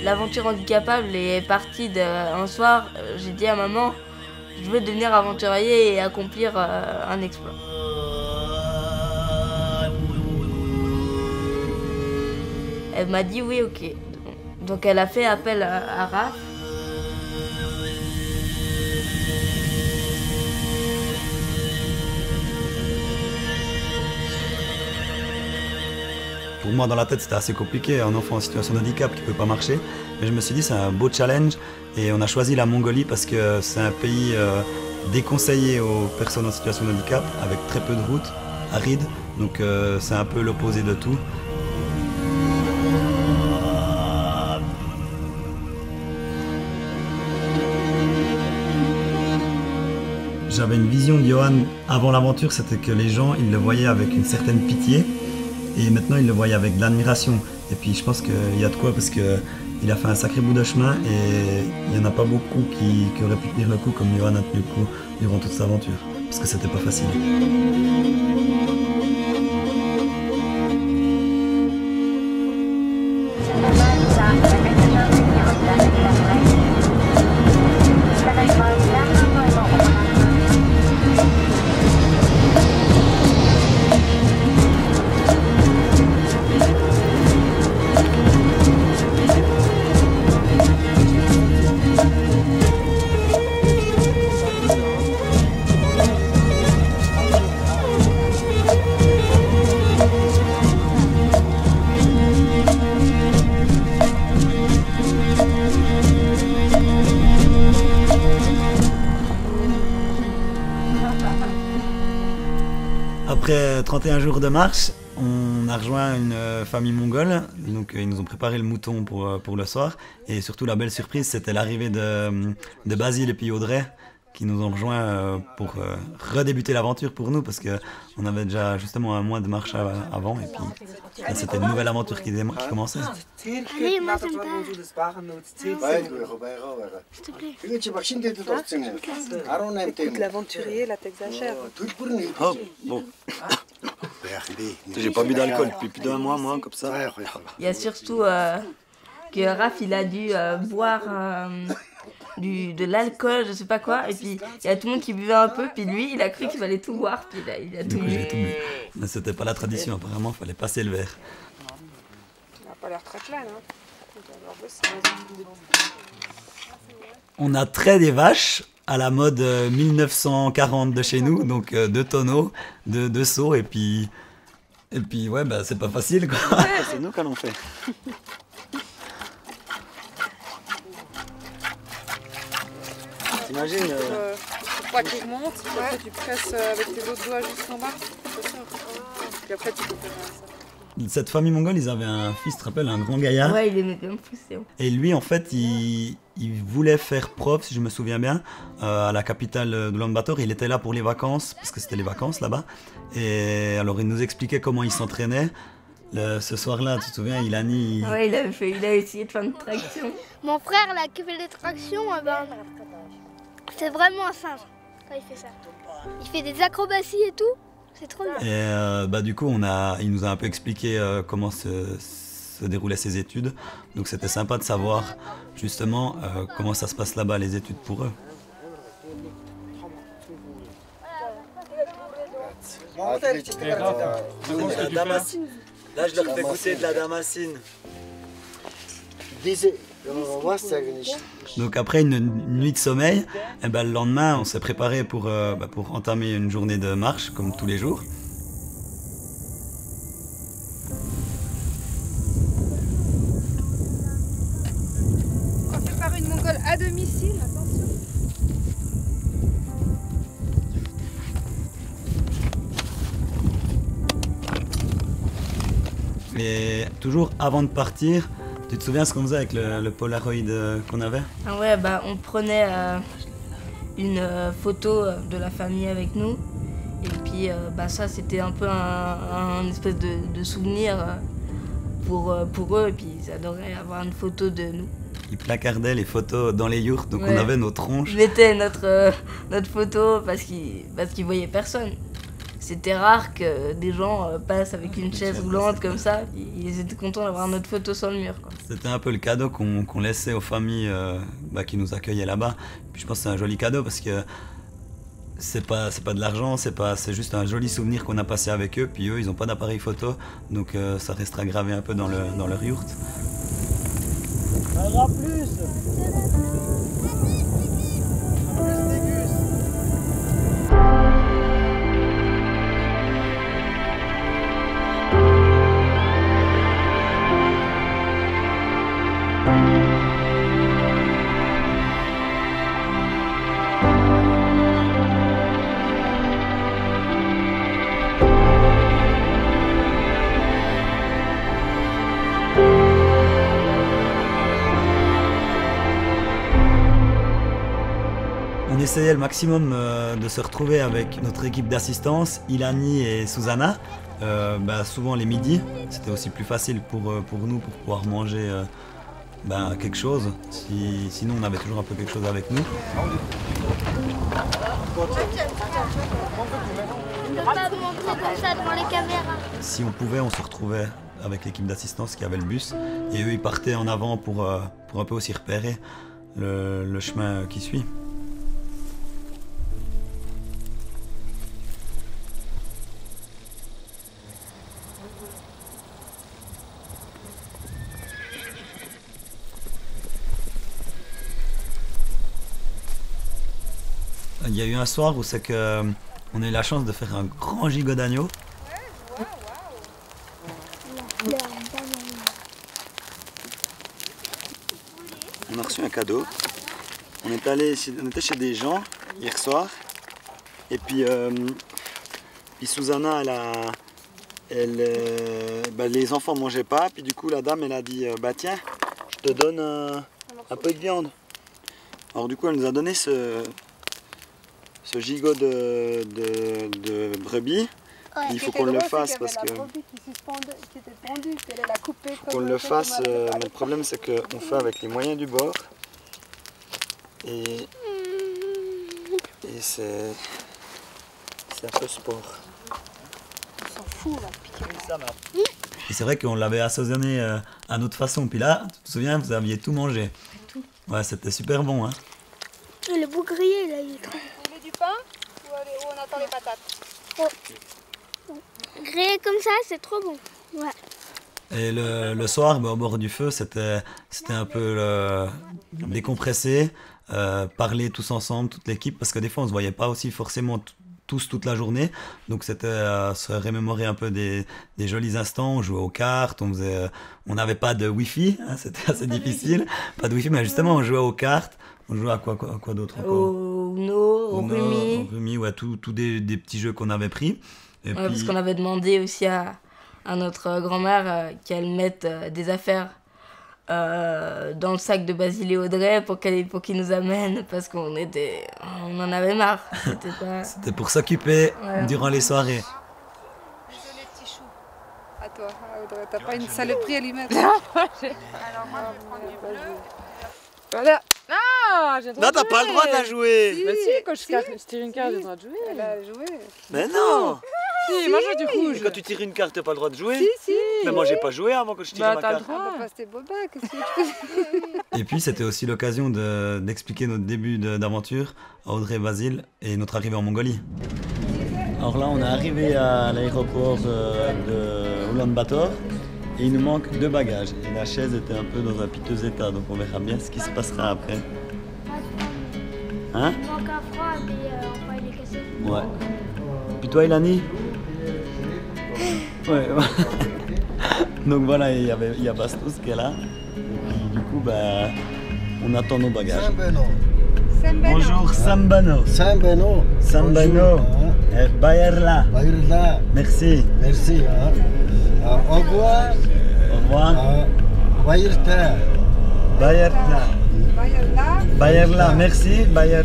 l'aventure handicapable est partie d'un soir. J'ai dit à maman, je veux devenir aventurier et accomplir un exploit. Elle m'a dit oui, ok. Donc elle a fait appel à Raph. Pour moi, dans la tête, c'était assez compliqué, un enfant en situation de handicap qui ne peut pas marcher. Mais je me suis dit, c'est un beau challenge. Et on a choisi la Mongolie parce que c'est un pays déconseillé aux personnes en situation de handicap, avec très peu de routes, arides. Donc c'est un peu l'opposé de tout. J'avais une vision de Johan avant l'aventure, c'était que les gens, ils le voyaient avec une certaine pitié. Et maintenant, il le voyait avec de l'admiration. Et puis, je pense qu'il y a de quoi parce qu'il a fait un sacré bout de chemin et il n'y en a pas beaucoup qui auraient pu tenir le coup comme Johan a tenu le coup durant toute sa aventure. Parce que c'était pas facile. Après 31 jours de marche, on a rejoint une famille mongole. Donc ils nous ont préparé le mouton pour le soir. Et surtout la belle surprise, c'était l'arrivée de Basile et puis Audrey qui nous ont rejoints pour redébuter l'aventure pour nous parce qu'on avait déjà justement un mois de marche avant et puis là, c'était une nouvelle aventure qui commençait. Allez, moi j'aime pas. S'il te plaît. Écoute, l'aventurier, là t'exagères. Oh, bon. J'ai pas bu d'alcool depuis plus d'un mois, moi, comme ça. Il y a surtout que Raph, il a dû boire de l'alcool, je sais pas quoi, et puis il y a tout le monde qui buvait un peu, puis lui, il a cru qu'il fallait tout boire, puis il a tout bu. J'ai tout bu. Mais c'était pas la tradition, apparemment, il fallait passer le verre. Il n'a pas l'air très clair, hein. On a trait des vaches à la mode 1940 de chez nous, donc 2 tonneaux, 2 seaux, et puis ouais, bah c'est pas facile, quoi. Ouais, c'est nous qui l'on fait. T'imagines Faut pas qu'il remonte, puis après tu presses avec tes autres doigts jusqu'en bas, c'est ça. Puis après tu peux faire ça. Cette famille mongole, ils avaient un fils, tu te rappelles, un grand gaillard. Ouais, il aimait bien me pousser. Et lui, en fait, il voulait faire prof, si je me souviens bien, à la capitale de Ulaanbaatar. Il était là pour les vacances, parce que c'était les vacances là-bas. Et alors, il nous expliquait comment il s'entraînait. Ce soir-là, tu te souviens, Ilani... Ouais, il a essayé de faire une traction. Mon frère là qui fait des tractions, c'est vraiment un singe quand il fait ça. Il fait des acrobaties et tout, c'est trop bien. Et du coup, il nous a un peu expliqué comment se déroulaient ses études. Donc c'était sympa de savoir justement comment ça se passe là-bas, les études pour eux. Là, je leur fais goûter de la damascine. Donc après une nuit de sommeil, le lendemain, on s'est préparé pour entamer une journée de marche, comme tous les jours. On prépare une mongole à domicile, attention. Et toujours avant de partir, tu te souviens ce qu'on faisait avec le Polaroid qu'on avait? Ah ouais, on prenait une photo de la famille avec nous. Et puis ça, c'était un peu un espèce de souvenir pour eux. Et puis ils adoraient avoir une photo de nous. Ils placardaient les photos dans les yurts, donc ouais. On avait nos tronches. Je mettais notre photo parce qu'ils voyaient personne. c'était rare que des gens passent avec une chaise roulante comme ça. Ils étaient contents d'avoir notre photo sur le mur, quoi. C'était un peu le cadeau qu'on laissait aux familles qui nous accueillaient là-bas. Puis je pense que c'est un joli cadeau parce que c'est pas de l'argent, c'est juste un joli souvenir qu'on a passé avec eux. Puis eux, ils n'ont pas d'appareil photo, donc ça restera gravé un peu dans leur yourte. Un grand plus. On essayait le maximum de se retrouver avec notre équipe d'assistance, Ilani et Susanna, souvent les midis. C'était aussi plus facile pour nous pour pouvoir manger quelque chose. Sinon on avait toujours un peu quelque chose avec nous. On ne peut pas montrer comme ça devant les caméras. Si on pouvait, on se retrouvait avec l'équipe d'assistance qui avait le bus. Et eux, ils partaient en avant pour un peu aussi repérer le chemin qui suit. Il y a eu un soir où c'est que on a eu la chance de faire un grand gigot d'agneau. On a reçu un cadeau. On était chez des gens hier soir. Et puis Susanna, les enfants ne mangeaient pas. Puis du coup la dame elle a dit tiens, je te donne un peu de viande. Alors du coup elle nous a donné ce gigot de brebis. Ouais. Il faut qu'on le fasse parce que qu'on le fasse, mais le problème c'est qu'on fait avec les moyens du bord et c'est un peu sport. On s'en fout, là, piquer. Et c'est vrai qu'on l'avait assaisonné à notre façon, puis là, tu te souviens, vous aviez tout mangé. Tout. Ouais, c'était super bon, hein. Le bout grillé, là, il est trop... Vous voulez du pain ou on attend les patates? Grillé comme ça, c'est trop bon. Ouais. Et le soir, au bord du feu, c'était un peu décompressé, parler tous ensemble, toute l'équipe, parce que des fois on se voyait pas aussi forcément tous toute la journée, donc c'était se remémorer un peu des jolis instants. On jouait aux cartes, on n'avait pas de wifi, hein, c'était assez difficile, pas de wifi, mais justement on jouait aux cartes. On jouait à quoi d'autre encore? Au Uno, au Rumi. Au Rumi, ouais, tous des petits jeux qu'on avait pris. Et puis... Parce qu'on avait demandé aussi à notre grand-mère qu'elle mette des affaires dans le sac de Basile et Audrey pour qu'ils nous amènent, parce qu'on en avait marre. C'était pour s'occuper durant les soirées. Désolé, petit chou. À toi, Audrey, t'as pas une saloperie à lui mettre? Alors moi je vais prendre du bleu. Voilà. Ah, j'ai le droit Non, de t'as pas le droit de la jouer. Si, Bah si, quand je tire une carte, Si. j'ai le droit de jouer. Elle a joué. Mais non. Si, moi je joue du rouge. Quand tu tires une carte, t'as pas le droit de jouer. Si. Mais moi j'ai pas joué avant que je tire Bah ma t'as le carte. droit. Ah, bah, c'était boba, qu'est-ce que tu veux? Et puis c'était aussi l'occasion d'expliquer notre début d'aventure à Audrey et Basile et notre arrivée en Mongolie. Alors là on est arrivé à l'aéroport de Ulaanbaatar et il nous manque 2 bagages. Et la chaise était un peu dans un piteux état, donc on verra bien ce qui se passera après. Hein? Il manque un frein, mais enfin, il est cassé. Ouais. Puis toi Ilani? Ouais. Donc voilà, il y a Bastos qui est là. Et puis du coup, on attend nos bagages. Saint-Beno. Bonjour Sambano. Saint-Beno. Sambano. Bayerla. Bayerla. Merci. Merci. Au revoir. Au revoir. Bayerta. Bayerla. Là, Bayerla. Merci. Bayer.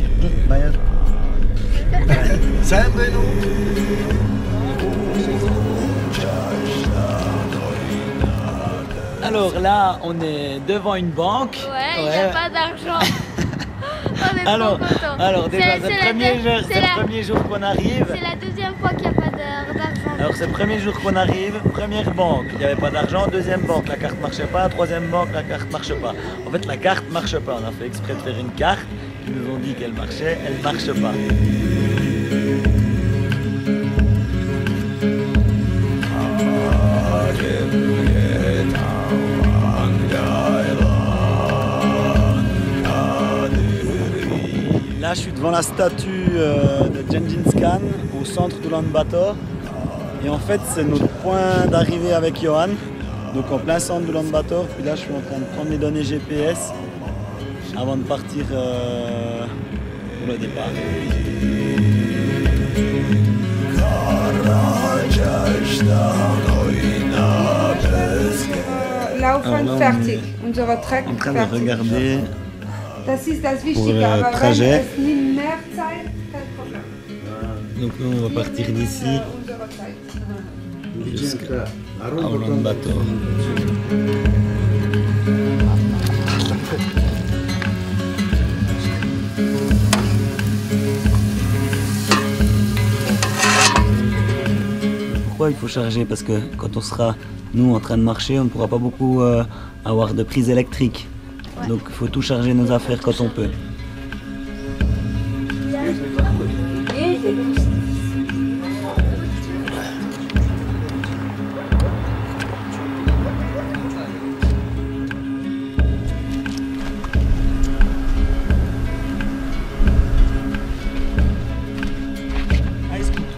Saint-Beno. Alors là, on est devant une banque. Ouais, il n'y a pas d'argent. On est Alors trop contents. déjà, c'est le premier jour qu'on arrive. C'est la deuxième fois qu'il n'y a pas d'argent. Alors c'est le premier jour qu'on arrive, première banque, il n'y avait pas d'argent, deuxième banque, la carte marchait pas, troisième banque, la carte marche pas. En fait la carte marche pas, on a fait exprès de faire une carte, ils nous ont dit qu'elle marchait, elle marche pas. Là, je suis devant la statue de Gengis Khan au centre d'Oulan-Bator. Et en fait, c'est notre point d'arrivée avec Johan. Donc en plein centre d'Oulan-Bator. Puis là, je suis en train de prendre les données GPS avant de partir pour le départ. Laufen fertig. Unsere Trek En train de fertig. regarder Das ist das pour Wichtige, le aber trajet. wenn es nimmt mehr Zeit, kein Problem. Donc nous, on va partir d'ici Unsere Zeit. jusqu'à Oulan-Bator. Pourquoi il faut charger? Parce que quand on sera, nous, en train de marcher, on ne pourra pas beaucoup avoir de prise électrique. Ouais. Donc il faut tout charger nos affaires quand on peut.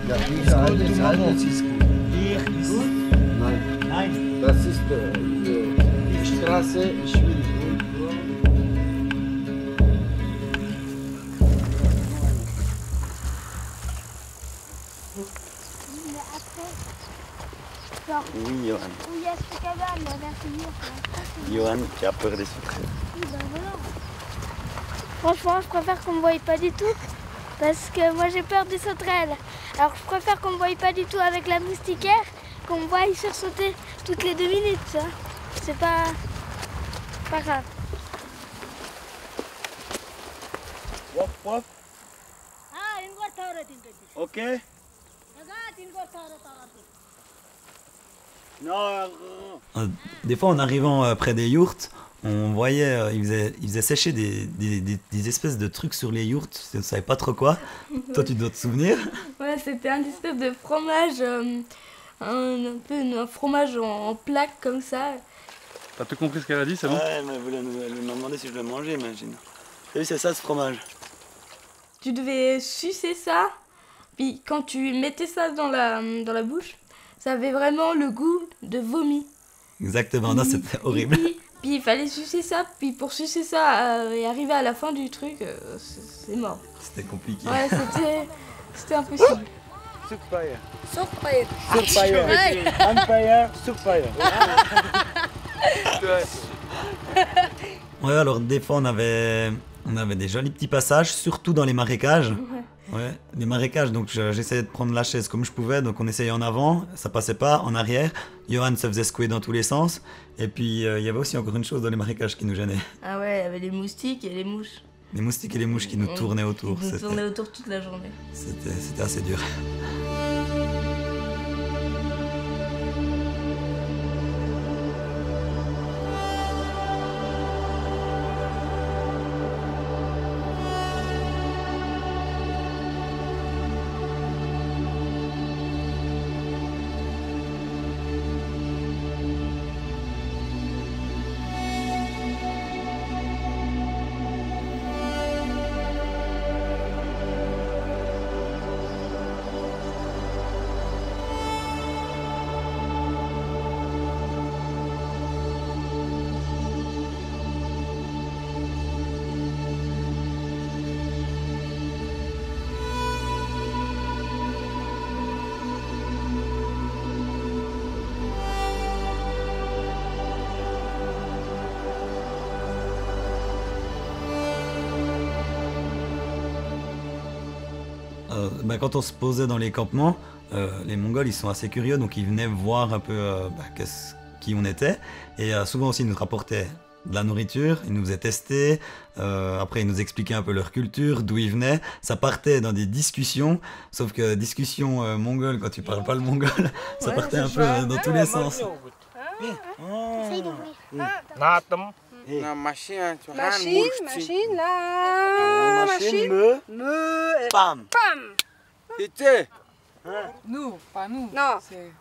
Ja, diese alles ist gut. Hier ist Nein, Nein. das ist die Straße, ich will gut. Mais après, genre, Oui, Johan. où il y a ce cabane, là, vers ce mur, là. Johan qui a peur des sauterelles. Oui, ben voilà. Franchement, je préfère qu'on me voie pas du tout. Parce que moi, j'ai peur des sauterelles. Alors, je préfère qu'on me voie pas du tout avec la moustiquaire, qu'on me voie sursauter toutes les 2 minutes, ça. C'est pas grave. Wop, wop. Ok. Non. Des fois, en arrivant près des yourtes, on voyait, ils faisaient sécher des espèces de trucs sur les yourtes. On ne savait pas trop quoi. Toi, tu dois te souvenir. Ouais, c'était un espèce de fromage, un peu un fromage en plaque comme ça. T'as tout compris ce qu'elle a dit, c'est bon? Ouais, elle m'a demandé si je le mangeais, imagine. T'as vu, c'est ça ce fromage. Tu devais sucer ça, puis quand tu mettais ça dans la bouche, ça avait vraiment le goût de vomi. Exactement, non, c'était horrible. Puis il fallait sucer ça, puis pour sucer ça et arriver à la fin du truc, c'est mort. C'était compliqué. Ouais, c'était impossible. Surfire. Surfire. Surfire. Empire. Surfire. Ouais, alors des fois on avait des jolis petits passages, surtout dans les marécages. Ouais, les marécages, donc j'essayais de prendre la chaise comme je pouvais, donc on essayait en avant, ça passait pas, en arrière. Johan se faisait secouer dans tous les sens. Et puis il y avait aussi encore une chose dans les marécages qui nous gênait. Ah ouais, il y avait les moustiques et les mouches. Les moustiques et les mouches qui nous tournaient autour. Ils nous tournaient autour toute la journée. C'était assez dur. Quand on se posait dans les campements, les Mongols ils sont assez curieux, donc ils venaient voir un peu qui on était. Et souvent aussi ils nous rapportaient de la nourriture, ils nous faisaient tester, après ils nous expliquaient un peu leur culture, d'où ils venaient. Ça partait dans des discussions, sauf que discussion mongole, quand tu parles pas le mongol, ça partait un peu dans tous les sens. Essaye d'ouvrir. Machine, là. Machine. Pam. C'était. Nous, pas nous. Non. C'est-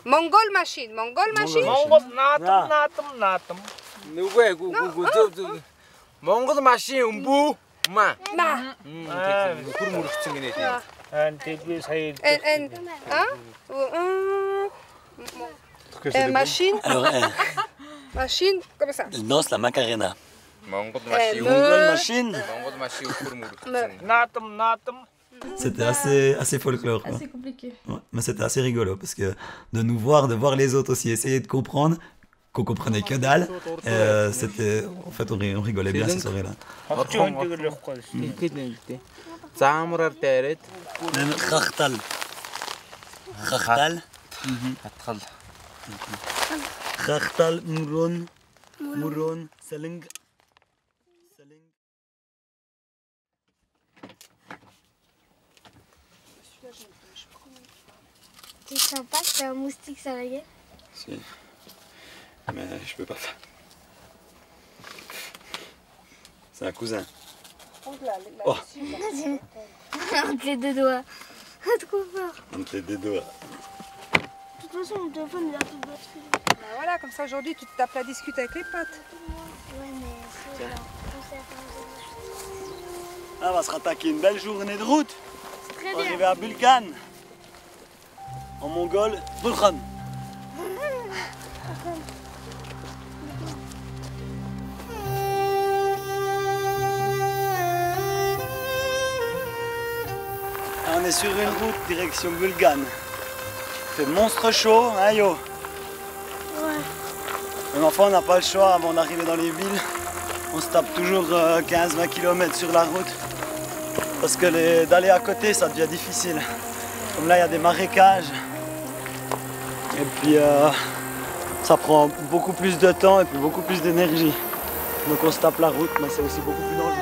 Mongol machine. Mongol machine. Mongol machine umbu. Ma. Ma. And machine. Alors, Machine, comme ça. elle danse la Macarena. Mongol Machine. C'était assez folklore. Quoi. Assez compliqué. Ouais, mais c'était assez rigolo parce que de voir les autres aussi essayer de comprendre, qu'on comprenait que dalle, c'était, en fait, on rigolait bien ces soirées-là. Même Khachtal. Khachtal. Khachtal, Mouron, Seling. C'est sympa, c'est un moustique sur la gueule. Si. Mais je peux pas faire. C'est un cousin. Oh. Entre les deux doigts. Trop fort. Entre les deux doigts. De toute façon, mon téléphone il a tout battu. Bah voilà, comme ça aujourd'hui tu te tapes la discute avec les potes. Ouais, mais c'est là. Ah, on va se rattaquer une belle journée de route. Très On va bien. arriver à Bulgan. En mongol, Bulgan. On est sur une route direction Bulgan. Il fait monstre chaud, hein yo? Ouais. Mais enfin, on n'a pas le choix avant d'arriver dans les villes. On se tape toujours 15-20 km sur la route. Parce que d'aller à côté, ça devient difficile. Comme là, il y a des marécages. Et puis, ça prend beaucoup plus de temps et puis beaucoup plus d'énergie. Donc on se tape la route, mais c'est aussi beaucoup plus dangereux.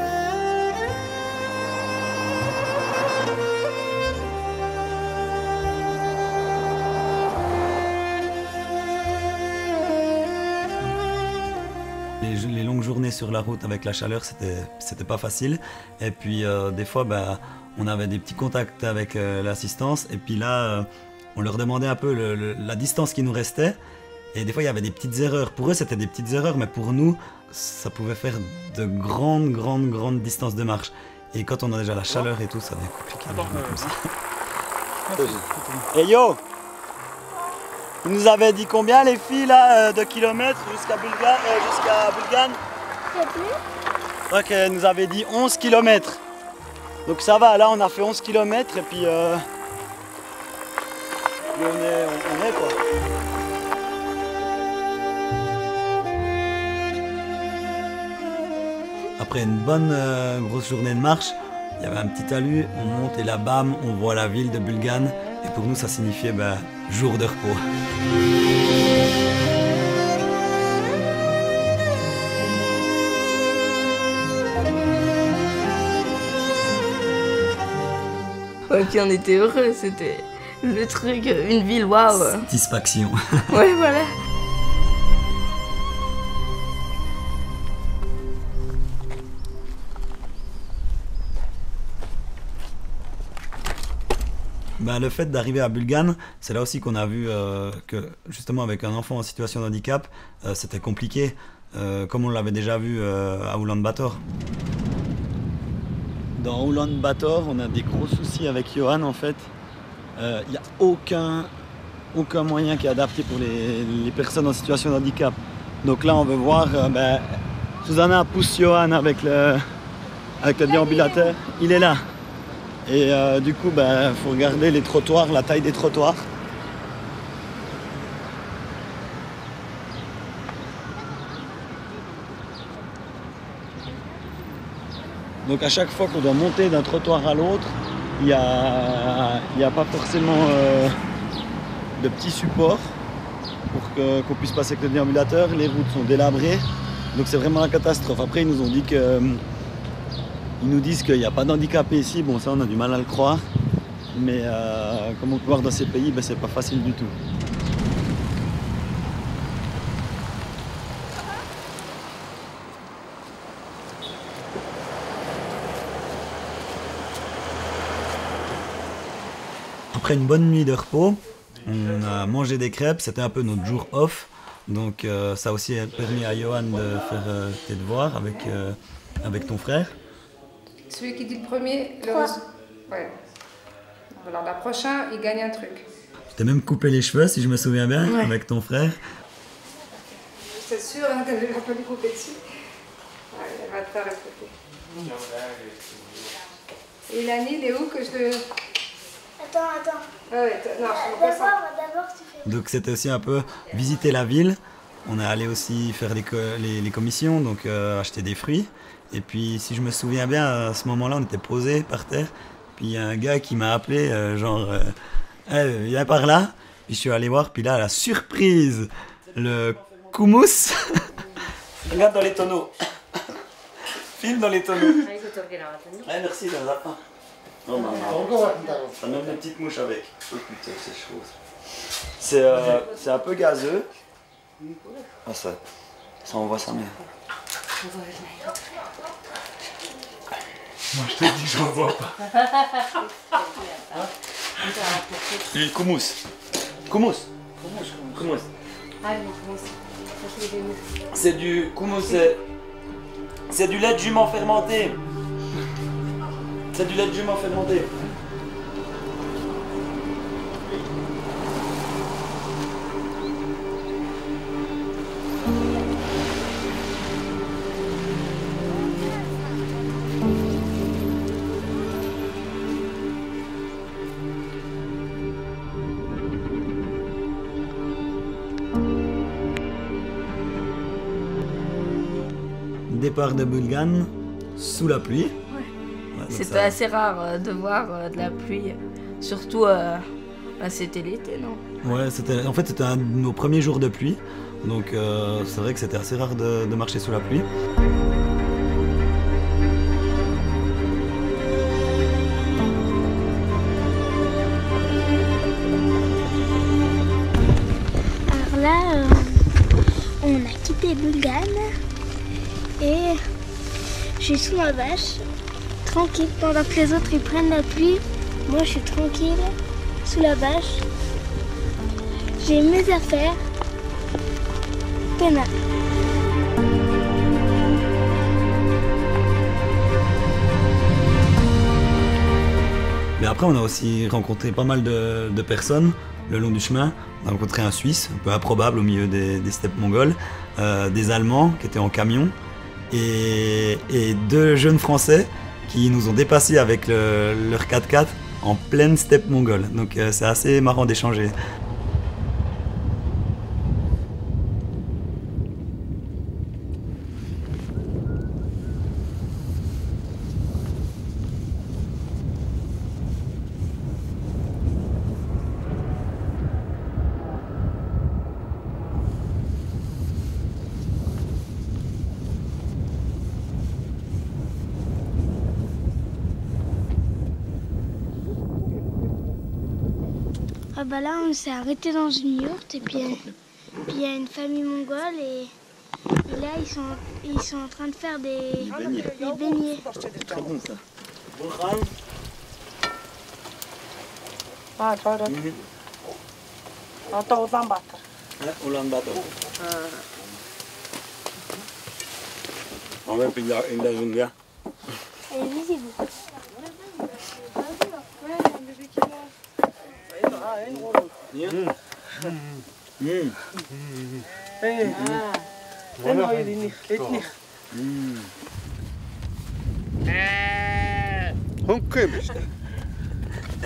Les longues journées sur la route avec la chaleur, c'était pas facile. Et puis des fois, on avait des petits contacts avec l'assistance. Et puis là, on leur demandait un peu la distance qui nous restait. Et des fois, il y avait des petites erreurs. Pour eux, c'était des petites erreurs, mais pour nous, ça pouvait faire de grandes distances de marche. Et quand on a déjà la chaleur et tout, ça devient compliqué. Comme ça. Hey yo! Ils nous avaient dit combien les filles là de kilomètres jusqu'à Bulgan? Je crois qu'elles nous avaient dit 11 km. Donc ça va, là on a fait 11 km et puis on est quoi. Après une bonne grosse journée de marche, il y avait un petit talus, on monte et là bam, on voit la ville de Bulgan. Et pour nous ça signifiait jour de repos. Ouais, puis on était heureux, c'était le truc, une ville, waouh. Satisfaction. Ouais, voilà. Le fait d'arriver à Bulgan, c'est là aussi qu'on a vu que justement avec un enfant en situation de handicap, c'était compliqué, comme on l'avait déjà vu à Ulaanbaatar. Dans Ulaanbaatar, on a des gros soucis avec Johan en fait. Il n'y a aucun moyen qui est adapté pour les personnes en situation de handicap. Donc là, on veut voir, Susanna pousse Johan avec le déambulateur, il est là. Et du coup, faut regarder les trottoirs, la taille des trottoirs. Donc à chaque fois qu'on doit monter d'un trottoir à l'autre, il n'y a pas forcément de petits supports. pour qu'on puisse passer avec le déambulateur. Les routes sont délabrées, donc c'est vraiment la catastrophe. Après, ils nous ont dit que... Ils nous disent qu'il n'y a pas d'handicapés ici. Bon, ça, on a du mal à le croire. Mais comme on peut voir dans ces pays, ben, c'est pas facile du tout. Après une bonne nuit de repos, on a mangé des crêpes, c'était un peu notre jour off. Donc ça aussi a permis à Johan de faire tes devoirs avec ton frère. Celui qui dit le premier, le reste. Ouais. Alors la prochaine, il gagne un truc. Tu t'es même coupé les cheveux, si je me souviens bien, avec ton frère. C'est sûr hein, qu'elle ne va pas lui couper dessus. Ouais, elle va te faire répéter. Et Lani, il est où que je te... Attends. Ouais, non, D'abord, tu fais. Donc c'était aussi un peu visiter la ville. On est allé aussi faire les commissions, donc acheter des fruits. Et puis si je me souviens bien, à ce moment-là, on était posé par terre. Puis il y a un gars qui m'a appelé, hey, viens par là. Puis je suis allé voir, puis là, la surprise, le koumous. Regarde dans les tonneaux. Filme dans les tonneaux. Ouais, merci, ça va pas. Oh maman, t'as même des petites mouches avec. Oh putain, c'est chaud. C'est un peu gazeux. Ah ça envoie sa mère. Moi je te dis que j'en vois pas. Le koumous. Koumous. C'est du koumous, c'est du lait de jument fermenté. C'est du lait de jument fermenté. Départ de Bulgan sous la pluie. Ouais, C'était assez rare de voir de la pluie, surtout c'était l'été, non? Ouais, en fait c'était un de nos premiers jours de pluie, donc c'est vrai que c'était assez rare de marcher sous la pluie. Alors là, on a quitté Bulgan et je suis sous ma vache, tranquille, pendant que les autres ils prennent la pluie. Moi je suis tranquille, sous la vache. J'ai mes affaires. Peinard. Mais après on a aussi rencontré pas mal de personnes le long du chemin. On a rencontré un Suisse, un peu improbable au milieu des steppes mongoles, des Allemands qui étaient en camion et 2 jeunes Français qui nous ont dépassés avec leur 4x4 en pleine steppe mongole. Donc c'est assez marrant d'échanger. Ah bah là on s'est arrêté dans une yourte et puis il y a une famille mongole et là ils sont en train de faire des beignets. Très bon ça. Ah, toi, là. Attends, on bat. Ulaanbaatar. On va pindah Indonesia. Elle est visible.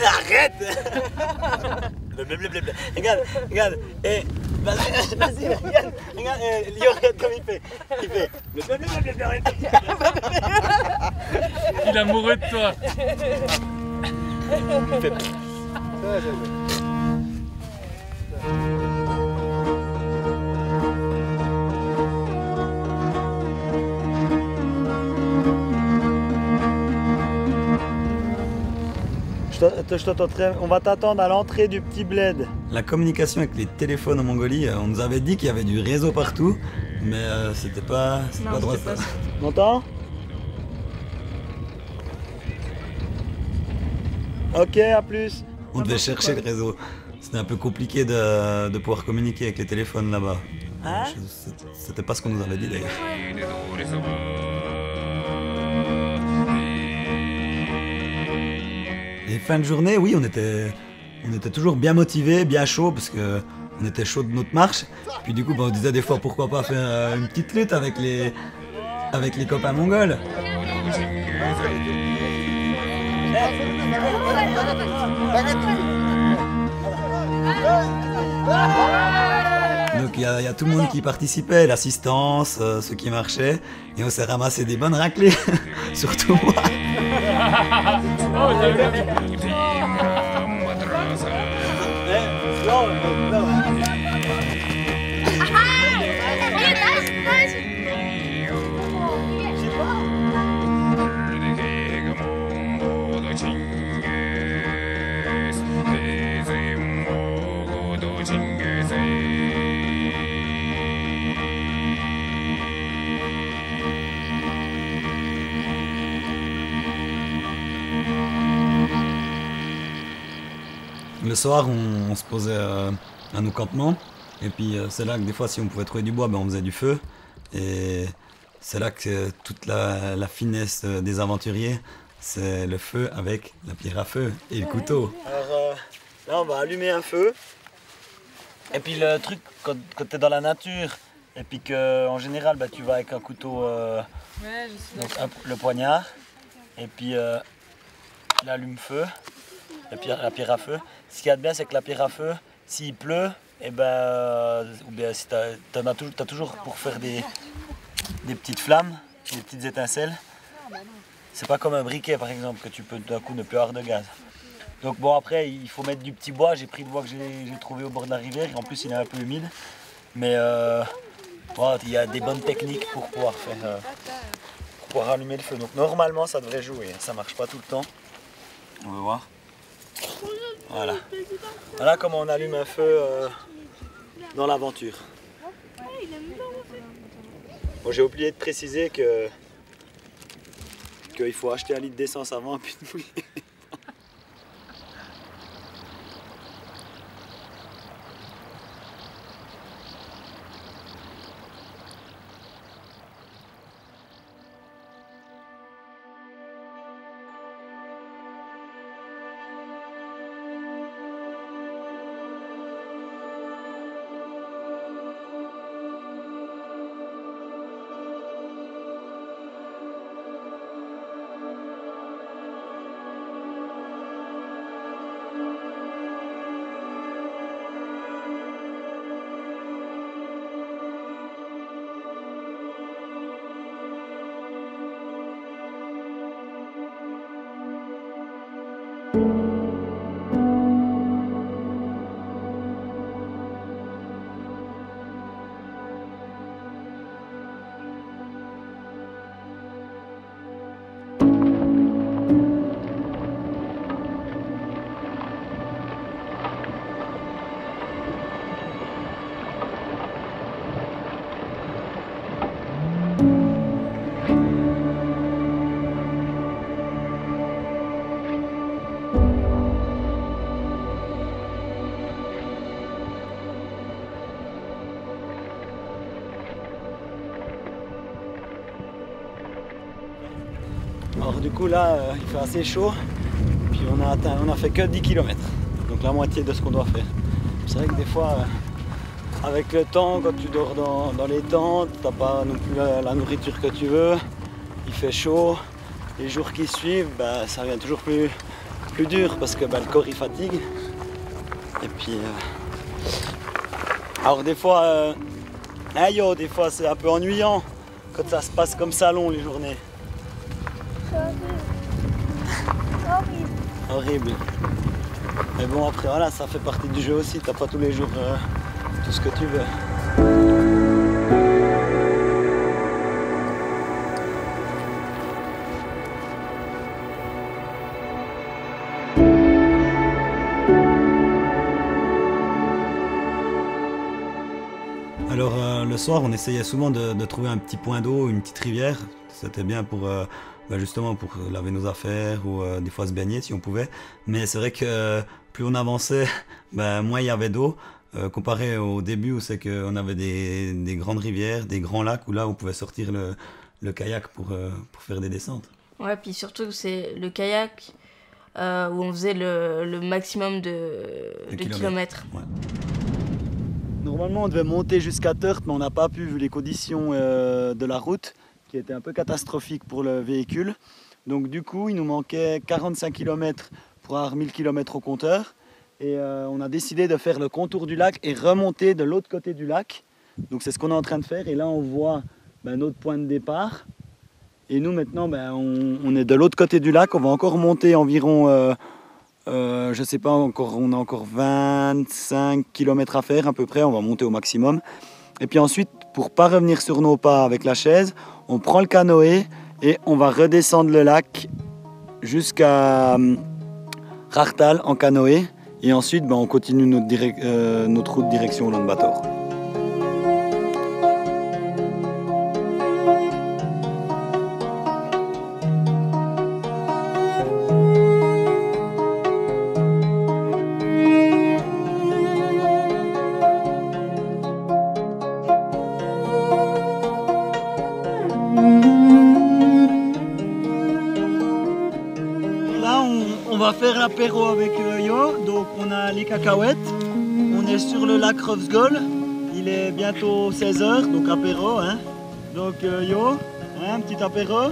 Arrête. Regarde, regarde. Et vas-y, regarde, regarde comme il fait. Il est amoureux de toi. On va t'attendre à l'entrée du petit bled. La communication avec les téléphones en Mongolie, on nous avait dit qu'il y avait du réseau partout, mais c'était pas droit ça. M'entends? Ok, à plus. On devait chercher le réseau. C'était un peu compliqué de pouvoir communiquer avec les téléphones là-bas. Hein? C'était pas ce qu'on nous avait dit d'ailleurs. Et fin de journée, oui, on était toujours bien motivés, bien chaud parce que on était chaud de notre marche. Puis du coup, on disait des fois pourquoi pas faire une petite lutte avec les copains mongols. Donc il y a tout le monde qui participait, l'assistance, ceux qui marchaient, et on s'est ramassé des bonnes raclées, surtout moi. Le soir, on se posait à nos campements, et puis c'est là que des fois, si on pouvait trouver du bois, ben, on faisait du feu. Et c'est là que toute la finesse des aventuriers, c'est le feu avec la pierre à feu et le couteau. Alors là, on va allumer un feu. Et puis le truc, quand tu es dans la nature, et puis qu'en général, bah, tu vas avec un couteau, donc le poignard, et puis l'allume-feu, la pierre à feu. Ce qu'il y a de bien, c'est que la pierre à feu, s'il pleut, et ou bien si t'as toujours pour faire des petites flammes, des petites étincelles. C'est pas comme un briquet par exemple que tu peux d'un coup ne plus avoir de gaz. Donc bon, après il faut mettre du petit bois. J'ai pris le bois que j'ai trouvé au bord de la rivière. En plus il est un peu humide, mais il y a des bonnes techniques pour pouvoir allumer le feu. Donc normalement ça devrait jouer. Ça marche pas tout le temps. On va voir. Voilà. Voilà comment on allume un feu dans l'aventure. Bon, j'ai oublié de préciser qu'il faut acheter un litre d'essence avant puis de mouiller. Alors du coup là il fait assez chaud, puis on a fait que 10 km, donc la moitié de ce qu'on doit faire. C'est vrai que des fois avec le temps, quand tu dors dans les tentes, t'as pas non plus la nourriture que tu veux, il fait chaud, les jours qui suivent ça devient toujours plus dur parce que le corps il fatigue. Et puis alors des fois des fois c'est un peu ennuyant quand ça se passe comme ça long les journées. Horrible. Mais bon après voilà, ça fait partie du jeu aussi, t'as pas tous les jours tout ce que tu veux. le soir, on essayait souvent de trouver un petit point d'eau, une petite rivière. C'était bien pour justement pour laver nos affaires ou des fois se baigner si on pouvait. Mais c'est vrai que plus on avançait, moins il y avait d'eau. Comparé au début où c'est qu'on avait des grandes rivières, des grands lacs où là on pouvait sortir le kayak pour faire des descentes. Ouais, puis surtout c'est le kayak où on faisait le maximum de kilomètres. Ouais. Normalement on devait monter jusqu'à Turt, mais on n'a pas pu vu les conditions de la route qui étaient un peu catastrophiques pour le véhicule. Donc du coup il nous manquait 45 km pour avoir 1000 km au compteur. Et on a décidé de faire le contour du lac et remonter de l'autre côté du lac. Donc c'est ce qu'on est en train de faire. Et là on voit notre point de départ. Et nous maintenant on est de l'autre côté du lac. On va encore monter environ, je sais pas, on a encore 25 km à faire à peu près. On va monter au maximum. Et puis ensuite, pour pas revenir sur nos pas avec la chaise, on prend le canoë et on va redescendre le lac jusqu'à Rartal en canoë. Et ensuite, on continue notre route direction Ulaanbaatar. Là, on va faire l'apéro avec Yo. Donc, on a les cacahuètes. On est sur le lac Rofsgol. Il est bientôt 16h, donc apéro. Hein. Donc, Yo, un petit apéro.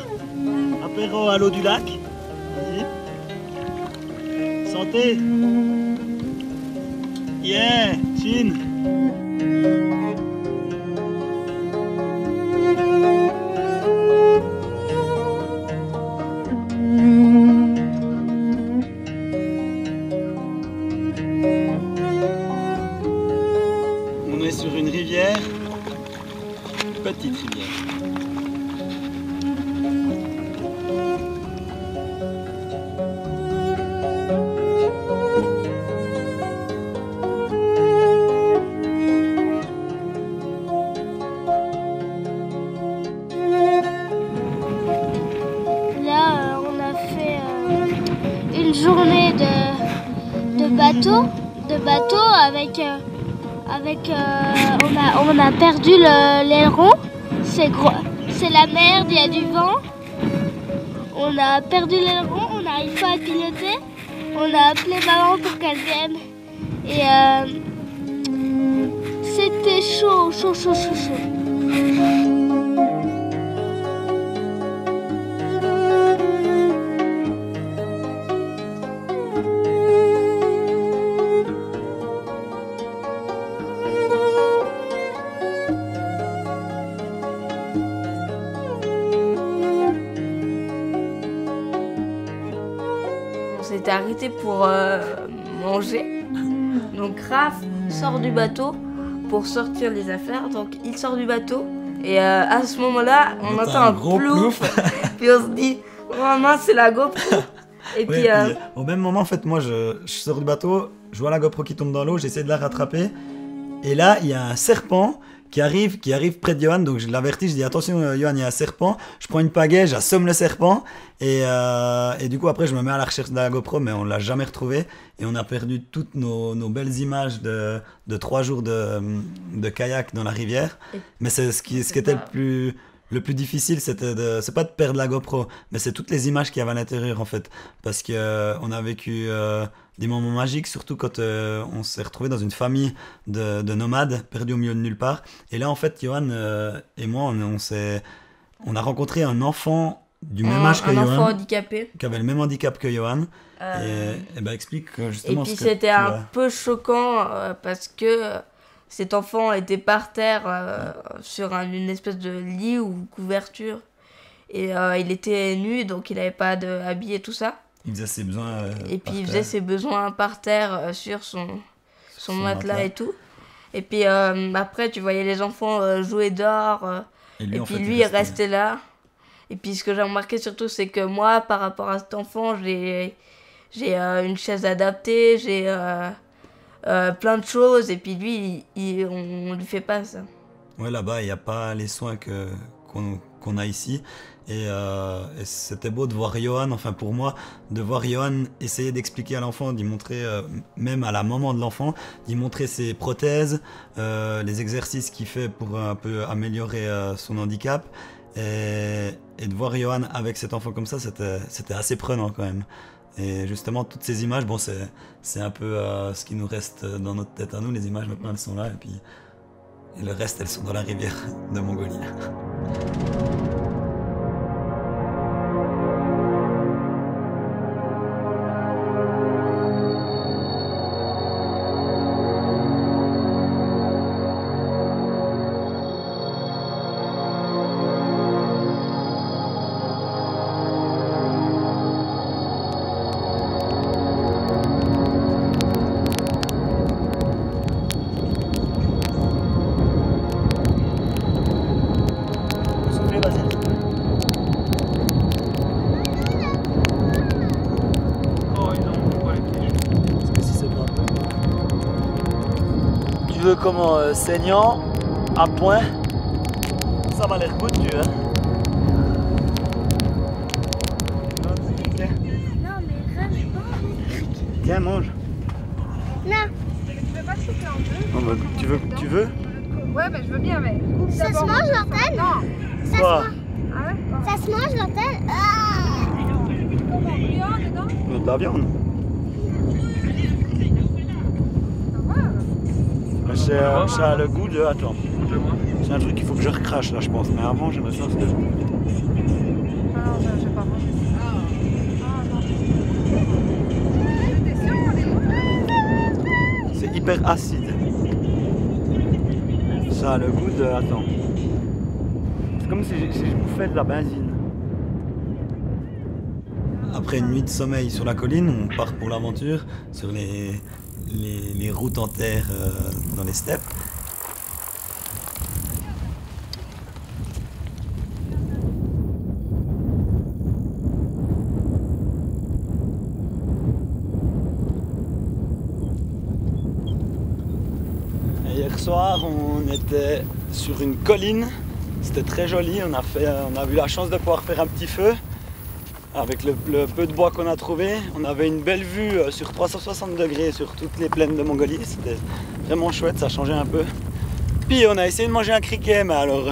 Apéro à l'eau du lac. Vas-y. Santé. Yeah, chin. On est sur une rivière, petite rivière. Là, on a fait une journée de bateau avec on a perdu l'aileron. C'est la merde, il y a du vent. On a perdu l'aileron, on n'arrive pas à piloter. On a appelé maman pour qu'elle vienne. Et c'était chaud. On s'était arrêté pour manger. Donc Raph sort du bateau pour sortir les affaires. Donc il sort du bateau et à ce moment-là, on entend un gros plouf. Puis on se dit, oh mince, c'est la GoPro. Et Ouais, puis, au même moment, en fait, moi, je sors du bateau, je vois la GoPro qui tombe dans l'eau, j'essaie de la rattraper. Et là, il y a un serpent qui arrive près de Johan. Donc je l'avertis, je dis attention, Johan, il y a un serpent. Je prends une pagaie, j'assomme le serpent. Et du coup, après, je me mets à la recherche de la GoPro, mais on ne l'a jamais retrouvée. Et on a perdu toutes nos belles images de 3 jours de kayak dans la rivière. Mais c'est ce qui était le plus difficile, c'est pas de perdre la GoPro, mais c'est toutes les images qu'il y avait à l'intérieur en fait. Parce qu'on a vécu des moments magiques, surtout quand on s'est retrouvé dans une famille de nomades perdus au milieu de nulle part. Et là en fait, Johan et moi, on a rencontré un enfant du même âge que un Johan, enfant handicapé. qui avait le même handicap que Johan. Et explique justement Et puis ce que c'était un peu choquant parce que cet enfant était par terre sur une espèce de lit ou couverture. Et il était nu, donc il n'avait pas d'habit et tout ça. Il faisait ses besoins et puis il faisait ses besoins par terre sur son matelas et tout. Et puis après, tu voyais les enfants jouer dehors. Et puis lui, il restait là. Et puis ce que j'ai remarqué surtout, c'est que moi, par rapport à cet enfant, j'ai une chaise adaptée, j'ai plein de choses. Et puis lui, on lui fait pas ça. Ouais, là-bas, il n'y a pas les soins qu'on a ici. Et c'était beau de voir Johan, enfin pour moi, de voir Johan essayer d'expliquer à l'enfant, d'y montrer, même à la maman de l'enfant, d'y montrer ses prothèses, les exercices qu'il fait pour un peu améliorer son handicap. Et de voir Johan avec cet enfant comme ça, c'était assez prenant quand même. Et justement, toutes ces images, bon, c'est un peu ce qui nous reste dans notre tête à nous. Les images, maintenant, elles sont là. Et le reste, elles sont dans la rivière de Mongolie. Comment saignant, à point, ça m'a l'air goûtu, hein. Non, mais reste pas. Tiens, mange. Non. Je vais pas te couper en deux. Non, bah, tu veux Ouais, mais je veux bien, mais coupe Ça se d'abord. mange l'antenne? Non. Ça Quoi? Ah ouais? Ça se mange l'antenne? Ah. Comment? Bouillon dedans? De la viande. C'est le goût de... Attends. C'est un truc qu'il faut que je recrache là, je pense. Mais avant, j'aimerais ça. Ah non, j'ai pas mangé. C'est hyper acide. Ça a le goût de... Attends. C'est comme si je bouffais de la benzine. Après une nuit de sommeil sur la colline, on part pour l'aventure sur les routes en terre dans les steppes. Et hier soir, on était sur une colline. C'était très joli. On a eu la chance de pouvoir faire un petit feu. Avec le peu de bois qu'on a trouvé, on avait une belle vue sur 360 degrés sur toutes les plaines de Mongolie. C'était vraiment chouette, ça changeait un peu. Puis on a essayé de manger un criquet, mais alors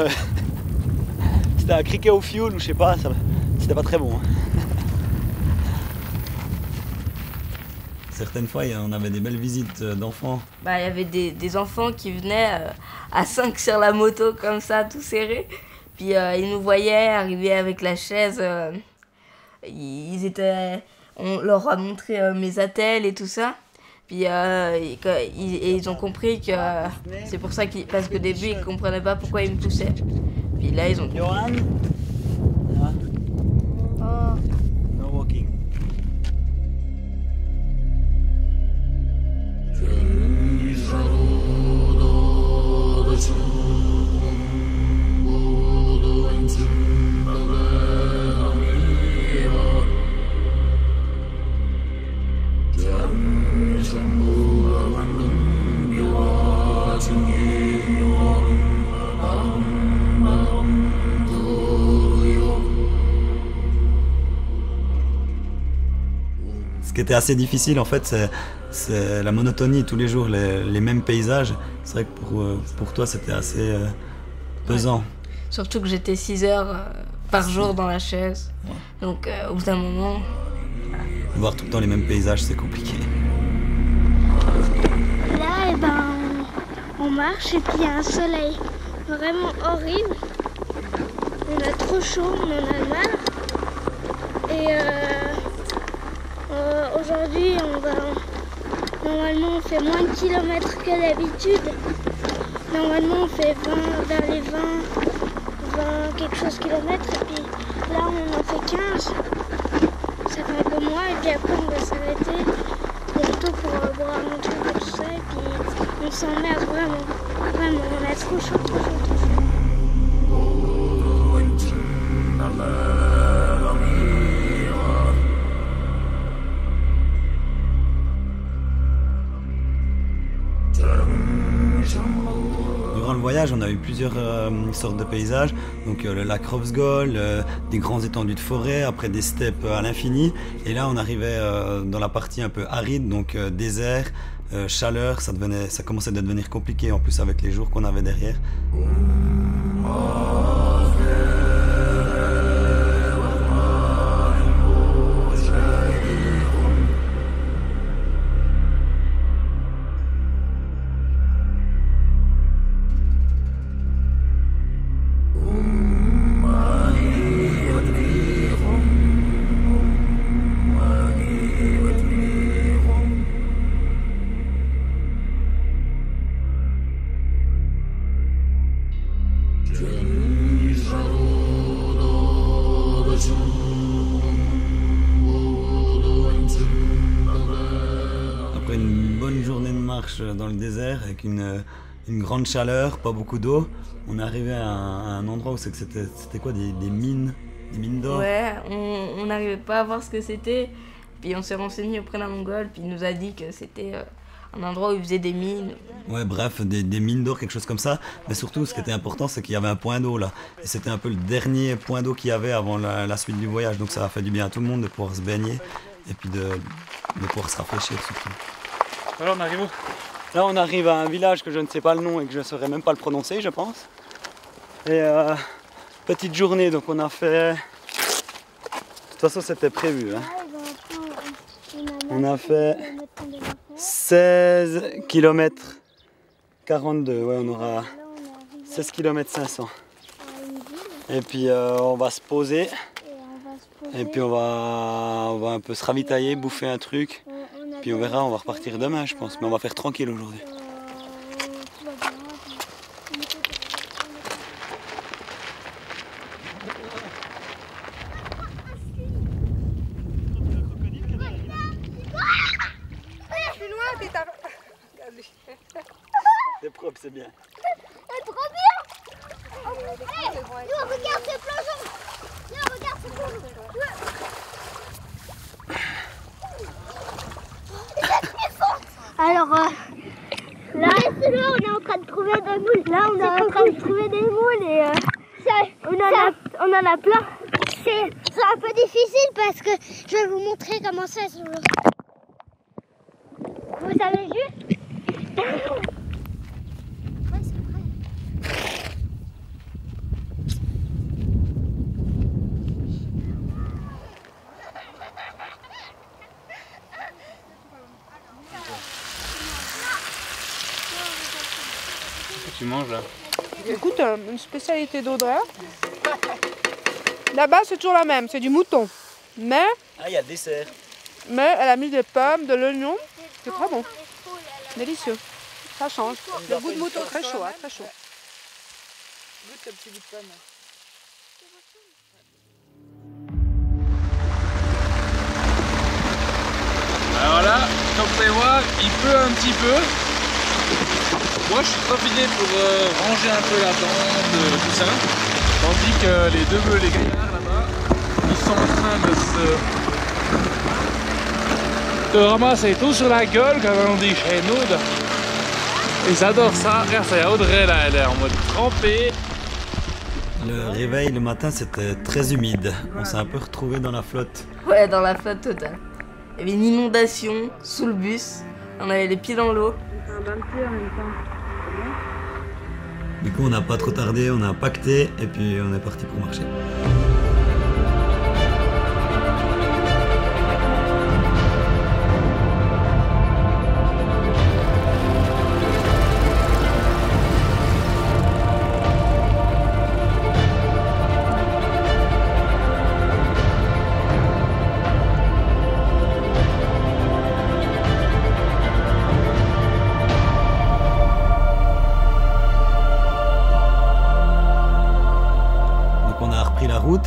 c'était un criquet au fioul ou je sais pas, c'était pas très bon. Certaines fois, on avait des belles visites d'enfants. Bah, il y avait des enfants qui venaient à 5 sur la moto comme ça, tout serré. Puis ils nous voyaient arriver avec la chaise. On leur a montré mes attelles et tout ça. Puis ils ont compris que c'est pour ça parce qu'au début ils comprenaient pas pourquoi ils me poussaient. Puis là ils ont compris. Johan, Oh. no walking. Ce qui était assez difficile en fait, c'est la monotonie, tous les jours les mêmes paysages. C'est vrai que pour toi c'était assez pesant. Ouais. Surtout que j'étais 6 heures par jour dans la chaise. Ouais. Donc au bout d'un moment... Voir tout le temps les mêmes paysages, c'est compliqué. Là, on marche et puis il y a un soleil vraiment horrible. On a trop chaud, on en a mal. Et aujourd'hui, normalement on fait moins de kilomètres que d'habitude. Normalement on fait 20, vers les 20 quelque chose kilomètres. Et puis là on en fait 15. Ça fait un peu moins et puis après on va s'arrêter bientôt pour boire un truc et tout ça. Et puis on s'emmerde vraiment. Vraiment, on a trop chaud, trop chaud, trop chaud. Durant le voyage, voyage, on a eu plusieurs sortes de paysages. Donc le lac Rovsgol, des grands étendues de forêt, après des steppes à l'infini. Et là, on arrivait dans la partie un peu aride, donc désert, chaleur. Ça commençait à devenir compliqué en plus avec les jours qu'on avait derrière. Après une bonne journée de marche dans le désert avec une grande chaleur, pas beaucoup d'eau, on est arrivé à un endroit où c'était quoi, des mines d'or. Ouais, on n'arrivait pas à voir ce que c'était. Puis on s'est renseigné auprès d'un Mongol, puis il nous a dit que c'était un endroit où il faisait des mines. Ouais, bref, des mines d'or, quelque chose comme ça. Mais surtout, ce qui était important, c'est qu'il y avait un point d'eau là. Et c'était un peu le dernier point d'eau qu'il y avait avant la suite du voyage. Donc ça a fait du bien à tout le monde de pouvoir se baigner et puis de pouvoir se rafraîchir surtout. Alors on arrive où? Là, on arrive à un village que je ne sais pas le nom et que je ne saurais même pas le prononcer, je pense. Et petite journée, donc on a fait... De toute façon, c'était prévu. Hein. On a fait 16 km 42, ouais, on aura 16 km 500. Et puis on va se poser. Et puis on va un peu se ravitailler, bouffer un truc. Puis on verra, on va repartir demain, je pense. Mais on va faire tranquille aujourd'hui. C'est propre, c'est bien. Trop bien. Hey, regarde ce plongeon. Regarde ce plongeon. Alors là, on est en train de trouver des moules. Là, on est en train de trouver des moules et on en a plein. C'est un peu difficile parce que je vais vous montrer comment ça se joue. Vous avez vu? Ouais, c'est vrai. Qu'est-ce que tu manges là? Écoute, une spécialité d'Audrey. Là-bas, c'est toujours la même, c'est du mouton. Mais il y a le dessert. Mais elle a mis des pommes, de l'oignon. C'est très bon. Délicieux. Ça change. Le goût de mouton très chaud, hein, très chaud. Goûte le petit bout de pomme. Alors là, comme vous pouvez voir, il pleut un petit peu. Moi je suis profité pour ranger un peu la tente, tout ça. Tandis que les deux bœufs, les gaillards là-bas, ils sont en train de ramasser tout sur la gueule, comme on dit chez nous. Ils adorent ça. Regarde, ça y a Audrey là, elle est en mode trempée. Le réveil le matin, c'était très humide. On s'est un peu retrouvé dans la flotte. Ouais, dans la flotte totale. Il y avait une inondation sous le bus. On avait les pieds dans l'eau. Un bain de pied en même temps. Du coup, on n'a pas trop tardé, on a pacté et puis on est parti pour marcher.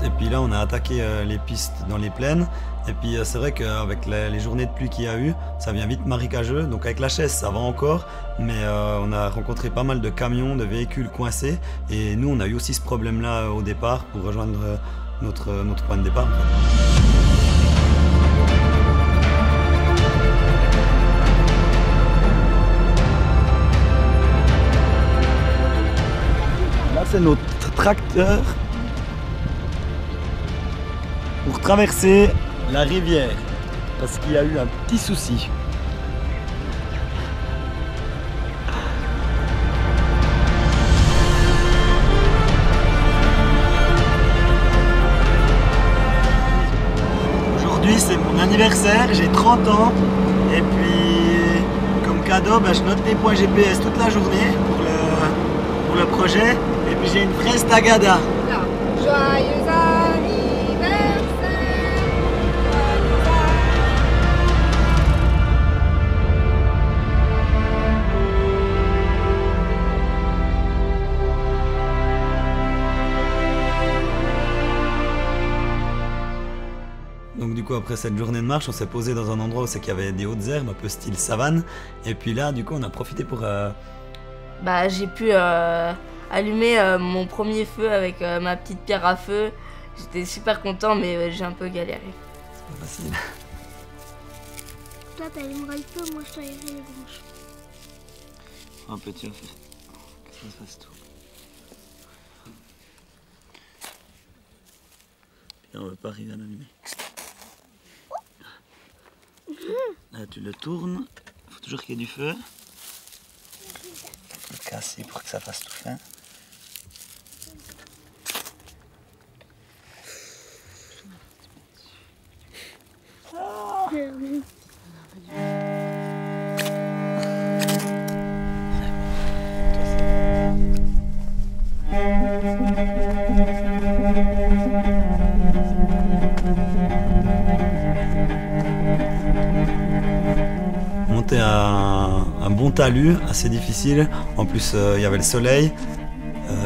Et puis là on a attaqué les pistes dans les plaines et puis c'est vrai qu'avec les journées de pluie qu'il y a eu, ça vient vite marécageux, donc avec la chaise ça va encore, mais on a rencontré pas mal de camions, de véhicules coincés et nous on a eu aussi ce problème là au départ pour rejoindre notre point de départ. c'est notre tracteur pour traverser la rivière parce qu'il y a eu un petit souci. Aujourd'hui c'est mon anniversaire, j'ai 30 ans et puis comme cadeau je note des points GPS toute la journée pour le projet et puis j'ai une fraise tagada. Joyeux anniversaire. Donc du coup après cette journée de marche, on s'est posé dans un endroit où c'est qu'il y avait des hautes herbes, un peu style savane. Et puis là, du coup, on a profité pour... J'ai pu allumer mon premier feu avec ma petite pierre à feu. J'étais super content, mais j'ai un peu galéré. C'est pas facile. Toi, t'allumeras le feu, moi, je t'aillerai les branches. Un petit affaire. Que ça se fasse tout. Et on veut pas arriver à l'allumer. Là, tu le tournes. Il faut toujours qu'il y ait du feu. Le casser pour que ça fasse tout fin. Monter un bon talus, assez difficile. En plus, il y avait le soleil.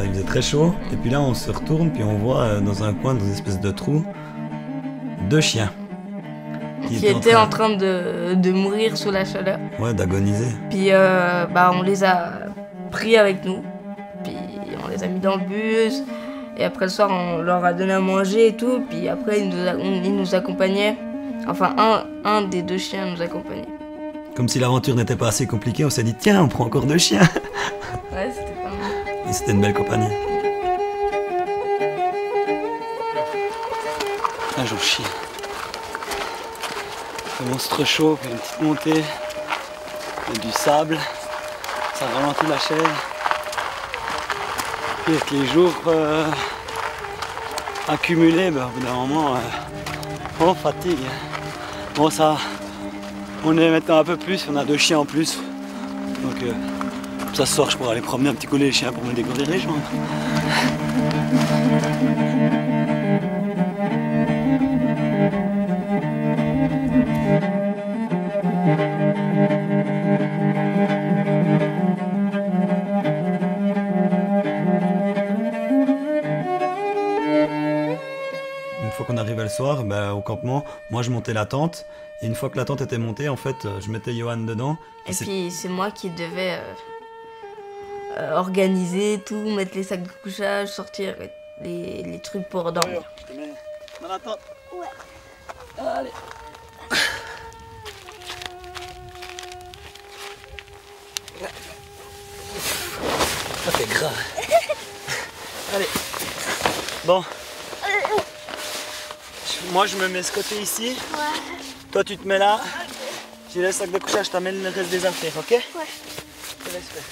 Il faisait très chaud. Et puis là, on se retourne, puis on voit dans un coin, dans une espèce de trou, 2 chiens. Qui étaient en train de mourir sous la chaleur. Ouais, d'agoniser. Puis on les a pris avec nous. Puis on les a mis dans le bus. Et après le soir, on leur a donné à manger et tout. Puis après, ils nous accompagnaient. Enfin, un des 2 chiens nous accompagnait. Comme si l'aventure n'était pas assez compliquée, on s'est dit tiens, on prend encore 2 chiens. Ouais, c'était pas mal. Et c'était une belle compagnie. Là, j'en chie. C'est monstre chaud, puis une petite montée, et du sable, ça ralentit la chair. Et avec les jours accumulés, au bout d'un moment, on fatigue. Bon, ça, on est maintenant un peu plus, on a 2 chiens en plus. Donc, ça se sort, je pourrais aller promener un petit coup les chiens pour me découvrir les jambes. Une fois qu'on arrivait le soir, au campement, moi je montais la tente. Et une fois que la tente était montée, en fait, je mettais Johan dedans. Et puis c'est moi qui devais organiser tout, mettre les sacs de couchage, sortir les trucs pour dormir. Je te mets dans la tente. Ouais. Allez. Ça fait grave. Allez. Bon. Moi je me mets ce côté ici. Ouais. Toi tu te mets là. J'ai le sac de couchage, je t'amène le reste des affaires, ok? Ouais. Je te laisse faire.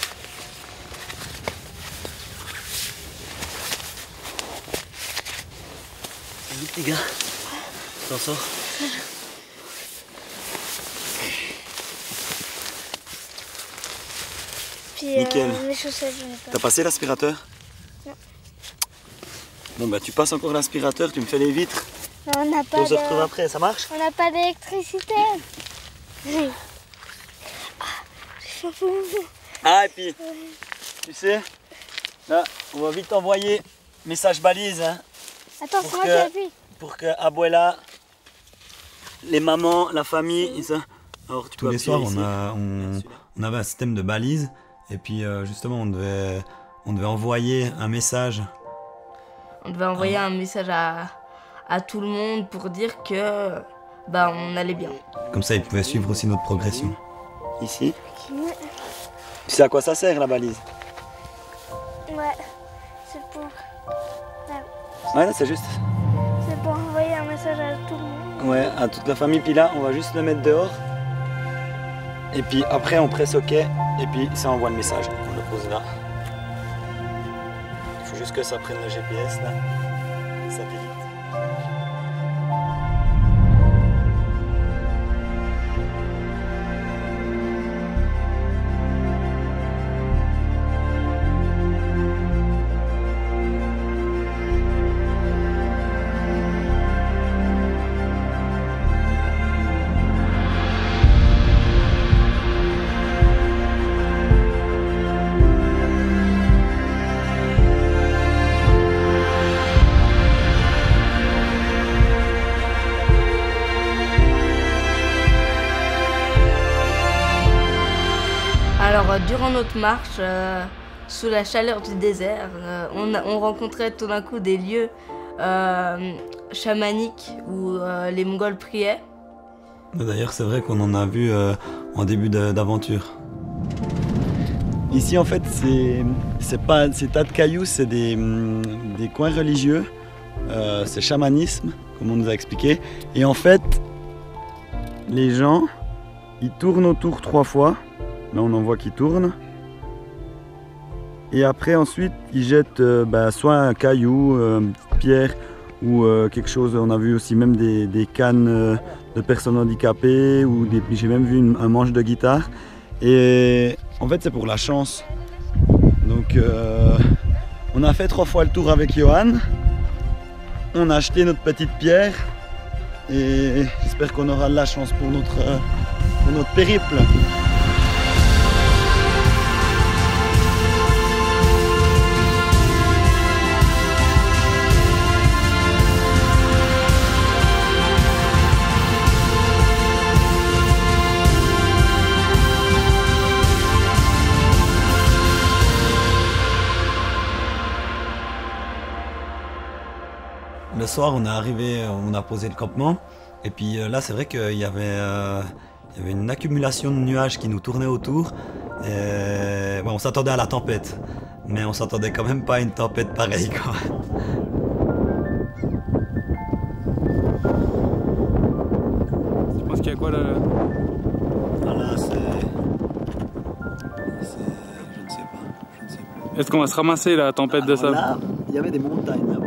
Vas-y petit gars. T'en sors. Puis Nickel. mes chaussettes, j'en ai pas. T'as passé l'aspirateur? Non. Bon tu passes encore l'aspirateur, tu me fais les vitres. On n'a pas On se retrouve après, ça marche? On n'a pas d'électricité. Oui. J'ai fait un peu. Ah et puis, tu sais, là on va vite envoyer message balise hein, Attends, c'est moi qui appuie. pour que Abuela, les mamans, la famille, et ça. Alors, tu Tous les soirs, on avait un système de balises. Et puis justement, on devait envoyer un message. On devait envoyer un message à tout le monde pour dire que on allait bien. Comme ça, ils pouvaient suivre aussi notre progression. Ici. Tu sais à quoi ça sert la balise? Ouais. C'est Ouais, là, c'est juste. C'est pour envoyer un message à tout le monde. Ouais, à toute la famille. Puis là, on va juste le mettre dehors. Et puis après, on presse OK. Et puis ça envoie le message. On le pose là. Il faut juste que ça prenne le GPS là. Le satellite. Alors, durant notre marche, sous la chaleur du désert, on rencontrait tout d'un coup des lieux chamaniques où les Mongols priaient. D'ailleurs, c'est vrai qu'on en a vu en début d'aventure. Ici, en fait, c'est pas ces tas de cailloux, c'est des coins religieux. C'est chamanisme, comme on nous a expliqué. Et en fait, les gens, ils tournent autour 3 fois. Là, on en voit qui tourne. Et après, ensuite, ils jettent soit un caillou, une pierre ou quelque chose. On a vu aussi même des cannes de personnes handicapées ou j'ai même vu un manche de guitare. Et en fait, c'est pour la chance. Donc, on a fait 3 fois le tour avec Johan. On a acheté notre petite pierre. Et j'espère qu'on aura de la chance pour notre périple. Le soir, on est arrivé, on a posé le campement. Et puis là, c'est vrai qu'il y avait une accumulation de nuages qui nous tournaient autour. Et, on s'attendait à la tempête, mais on s'attendait quand même pas à une tempête pareille, quoi. Tu penses qu'il y a quoi là? Là, je ne sais pas. Est-ce qu'on va se ramasser la tempête de sable? Là, il y avait des montagnes là-bas.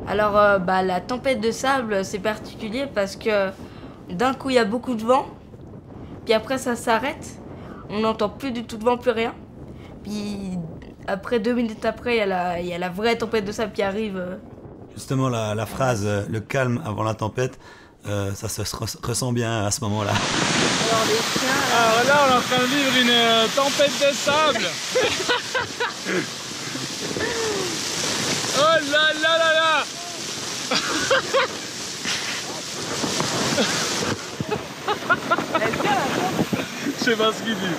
Alors, la tempête de sable, c'est particulier parce que d'un coup, il y a beaucoup de vent, puis après, ça s'arrête. On n'entend plus du tout de vent, plus rien. Puis après, 2 minutes après, il y a la vraie tempête de sable qui arrive. Justement, la phrase « le calme avant la tempête », ça se ressent bien à ce moment-là. Alors, les chiens... Alors là, on est en train de vivre une tempête de sable. Oh là là là là. Je sais pas ce qu'il dit.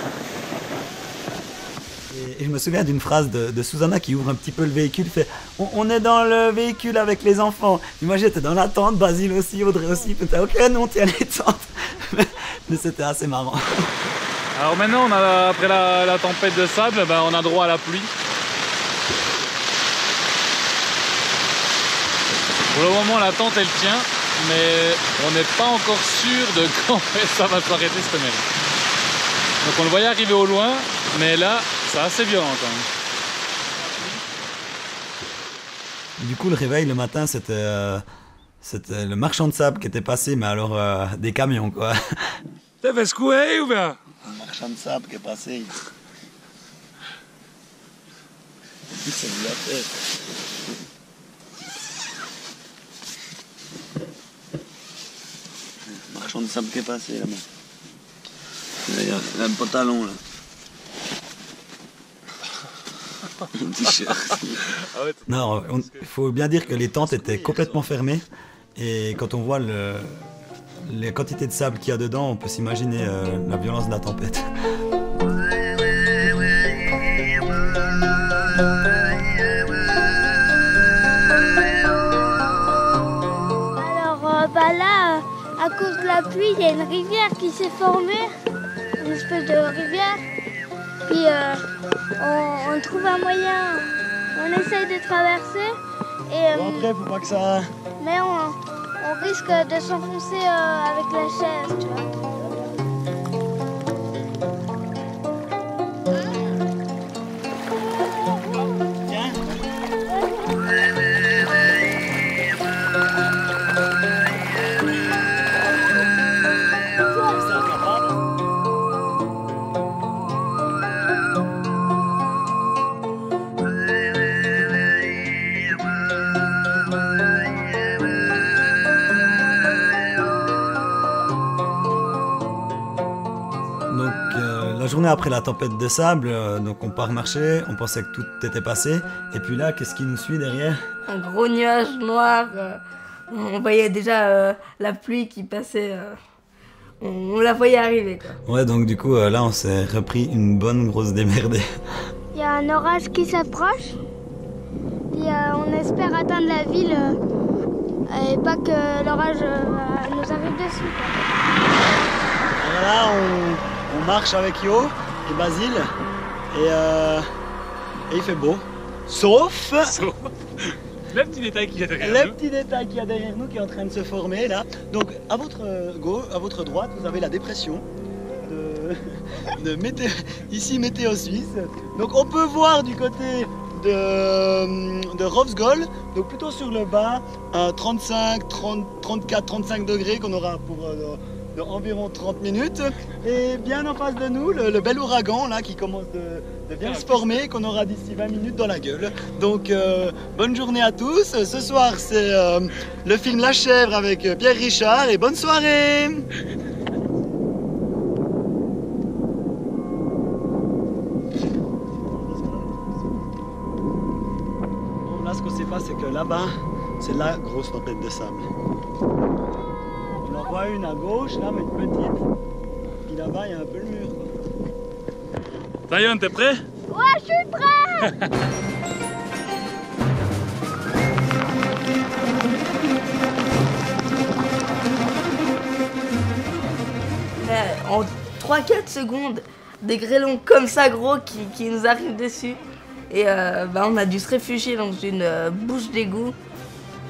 Et je me souviens d'une phrase de Susanna qui ouvre un petit peu le véhicule, fait on est dans le véhicule avec les enfants. Et moi j'étais dans la tente, Basile aussi, Audrey aussi, peut-être ok non tiens les tentes. Mais c'était assez marrant. Alors maintenant après la tempête de sable, on a droit à la pluie. Pour le moment la tente elle tient, mais on n'est pas encore sûr de quand ça va s'arrêter cette mer. Donc on le voyait arriver au loin, mais là c'est assez violent quand même. Du coup le réveil le matin c'était le marchand de sable qui était passé, mais alors des camions quoi. T'as fait secouer ou bien? Le marchand de sable qui est passé. C'est de la tête. Marchand de sable qui est passé là-bas. Il y a un pantalon là. Un t-shirt. Non, il faut bien dire que les tentes étaient complètement fermées. Et quand on voit les quantités de sable qu'il y a dedans, on peut s'imaginer la violence de la tempête. bah là, à cause de la pluie, il y a une rivière qui s'est formée, une espèce de rivière. Puis on trouve un moyen, on essaye de traverser. Et, Bon, après, faut pas que ça... mais on risque de s'enfoncer avec la chaise, tu vois. La journée après la tempête de sable, donc on part marcher, on pensait que tout était passé, et puis là, qu'est-ce qui nous suit derrière? Un gros nuage noir, on voyait déjà la pluie qui passait, on la voyait arriver quoi. Ouais, donc du coup, là, on s'est repris une bonne grosse démerdée. Il y a un orage qui s'approche, et on espère atteindre la ville, et pas que l'orage nous arrive dessus quoi. Alors là, on marche avec Yo et Basile et il fait beau. Sauf le petit détail qu'il y a derrière nous. Le petit détail qu'il y a derrière nous qui est en train de se former là. Donc à votre droite, vous avez la dépression de ici Météo Suisse. Donc on peut voir du côté de Rovsgol, donc plutôt sur le bas, 35, 30, 34, 35 degrés qu'on aura pour environ 30 minutes. Et bien en face de nous, le bel ouragan là qui commence de bien se former, qu'on aura d'ici 20 minutes dans la gueule. Donc bonne journée à tous. Ce soir c'est le film La Chèvre avec Pierre Richard et bonne soirée. Bon, là ce qu'on sait pas c'est que là-bas c'est la grosse tempête de sable. On en voit une à gauche là mais une petite. Puis là-bas il y a un peu le mur quoi. Zion, t'es prêt? Ouais, je suis prêt. En 3-4 secondes, des grêlons comme ça gros qui nous arrivent dessus. Et on a dû se réfugier dans une bouche d'égout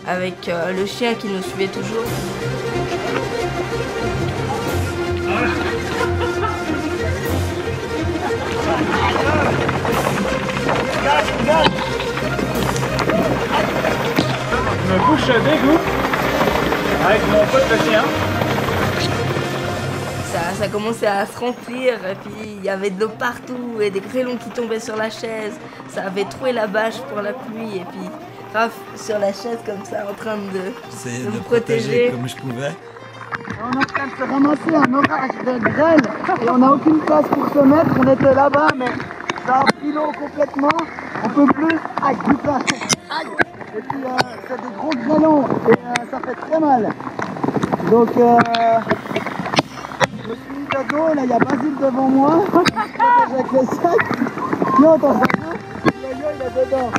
avec le chien qui nous suivait toujours. Je me bouche d'égout avec mon pote le chien. Ça commençait à se remplir et puis il y avait de l'eau partout et des grêlons qui tombaient sur la chaise. Ça avait troué la bâche pour la pluie et puis Raph sur la chaise comme ça en train de me protéger comme je pouvais. On est en train de se ramasser un orage de grêle et on n'a aucune place pour se mettre. On était là-bas mais ça a pris l'eau complètement. On peut plus. Aïe putain. Aïe. Et puis c'est des gros grêlons et ça fait très mal. Donc je suis mis de dos, là il y a Basile devant moi. Avec le sac. Yo, ton sac. Yo, il est dedans.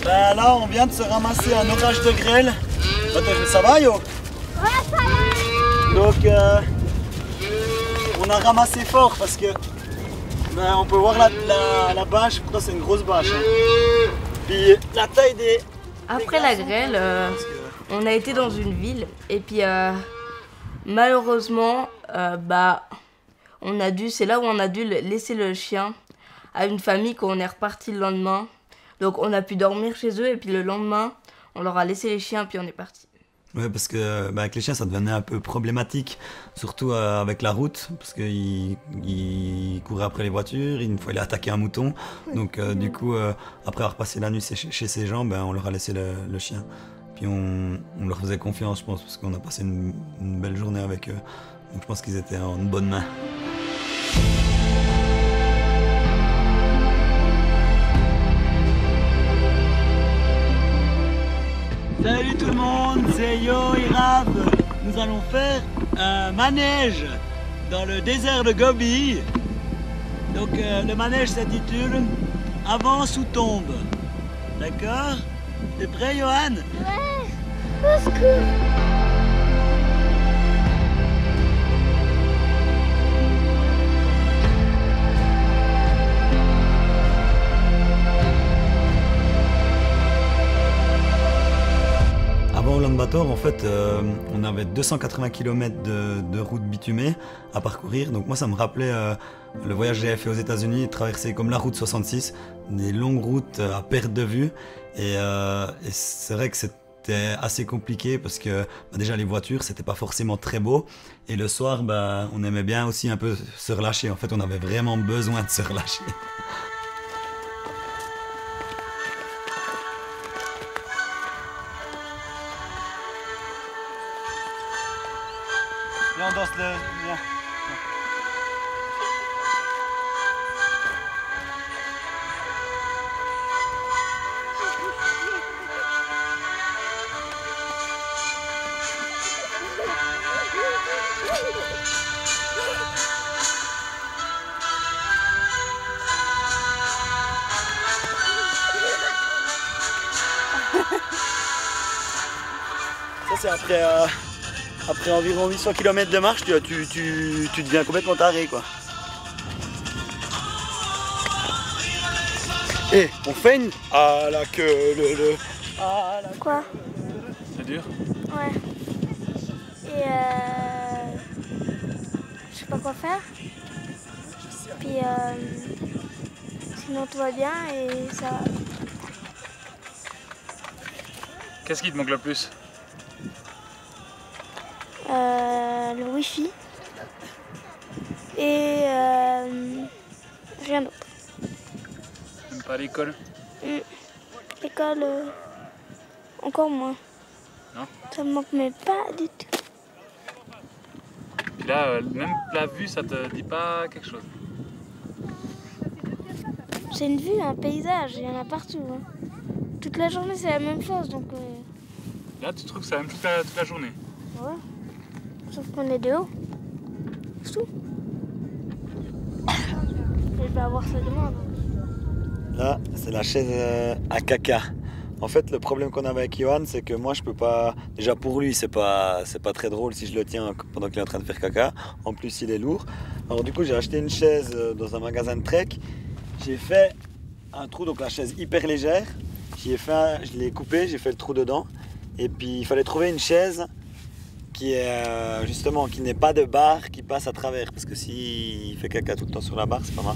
Ben là on vient de se ramasser un orage de grêle. Ça va Yo? Ouais, ça va. Donc on a ramassé fort parce que on peut voir la bâche, pourtant c'est une grosse bâche. Hein. Puis la taille des... Après la grêle, on a été dans une ville et puis malheureusement, c'est là où on a dû laisser le chien à une famille quand on est reparti le lendemain. Donc on a pu dormir chez eux et puis le lendemain, on leur a laissé les chiens puis on est parti. Ouais, parce que avec les chiens, ça devenait un peu problématique, surtout avec la route, parce qu'ils couraient après les voitures, une fois il a attaqué un mouton. Donc du coup, après avoir passé la nuit chez ces gens, on leur a laissé le chien. Puis on leur faisait confiance, je pense, parce qu'on a passé une belle journée avec eux. Donc je pense qu'ils étaient en bonne main. Salut tout le monde, c'est Yo et Rav. Nous allons faire un manège dans le désert de Gobi. Donc le manège s'intitule Avance ou tombe. D'accord? T'es prêt, Johan? Ouais, au secours. Avant Ulaanbaatar, en fait, on avait 280 km de route bitumée à parcourir. Donc moi, ça me rappelait le voyage que j'avais fait aux États-Unis, traverser comme la route 66, des longues routes à perte de vue. Et c'est vrai que c'était assez compliqué parce que déjà les voitures, c'était pas forcément très beau. Et le soir, on aimait bien aussi un peu se relâcher. En fait, on avait vraiment besoin de se relâcher. Viens, on danse le... Viens. Ça c'est après environ 800 km de marche, tu deviens complètement taré quoi. Et on fait une... Ah la queue, le... Ah la... Quoi? C'est dur? Ouais. Et je sais pas quoi faire. Puis sinon tout va bien et ça... Qu'est-ce qui te manque le plus? Le wifi et rien d'autre. Même pas l'école? L'école, encore moins. Non? Ça me manque mais pas du tout. Puis là, même la vue, ça te dit pas quelque chose? C'est une vue, un paysage, il y en a partout. Hein. Toute la journée c'est la même chose donc... Là, tu trouves que c'est la même toute la journée? Ouais. Sauf qu'on est de haut. C'est tout. Je vais avoir ça demain. Donc. Là, c'est la chaise à caca. En fait, le problème qu'on avait avec Johan, c'est que moi, je peux pas... Déjà, pour lui, c'est pas très drôle si je le tiens pendant qu'il est en train de faire caca. En plus, il est lourd. Alors du coup, j'ai acheté une chaise dans un magasin de trek. J'ai fait un trou, donc la chaise hyper légère. Je l'ai coupé, j'ai fait le trou dedans. Et puis, il fallait trouver une chaise qui est justement, qui n'est pas de barre qui passe à travers. Parce que s'il fait caca tout le temps sur la barre, c'est pas marrant.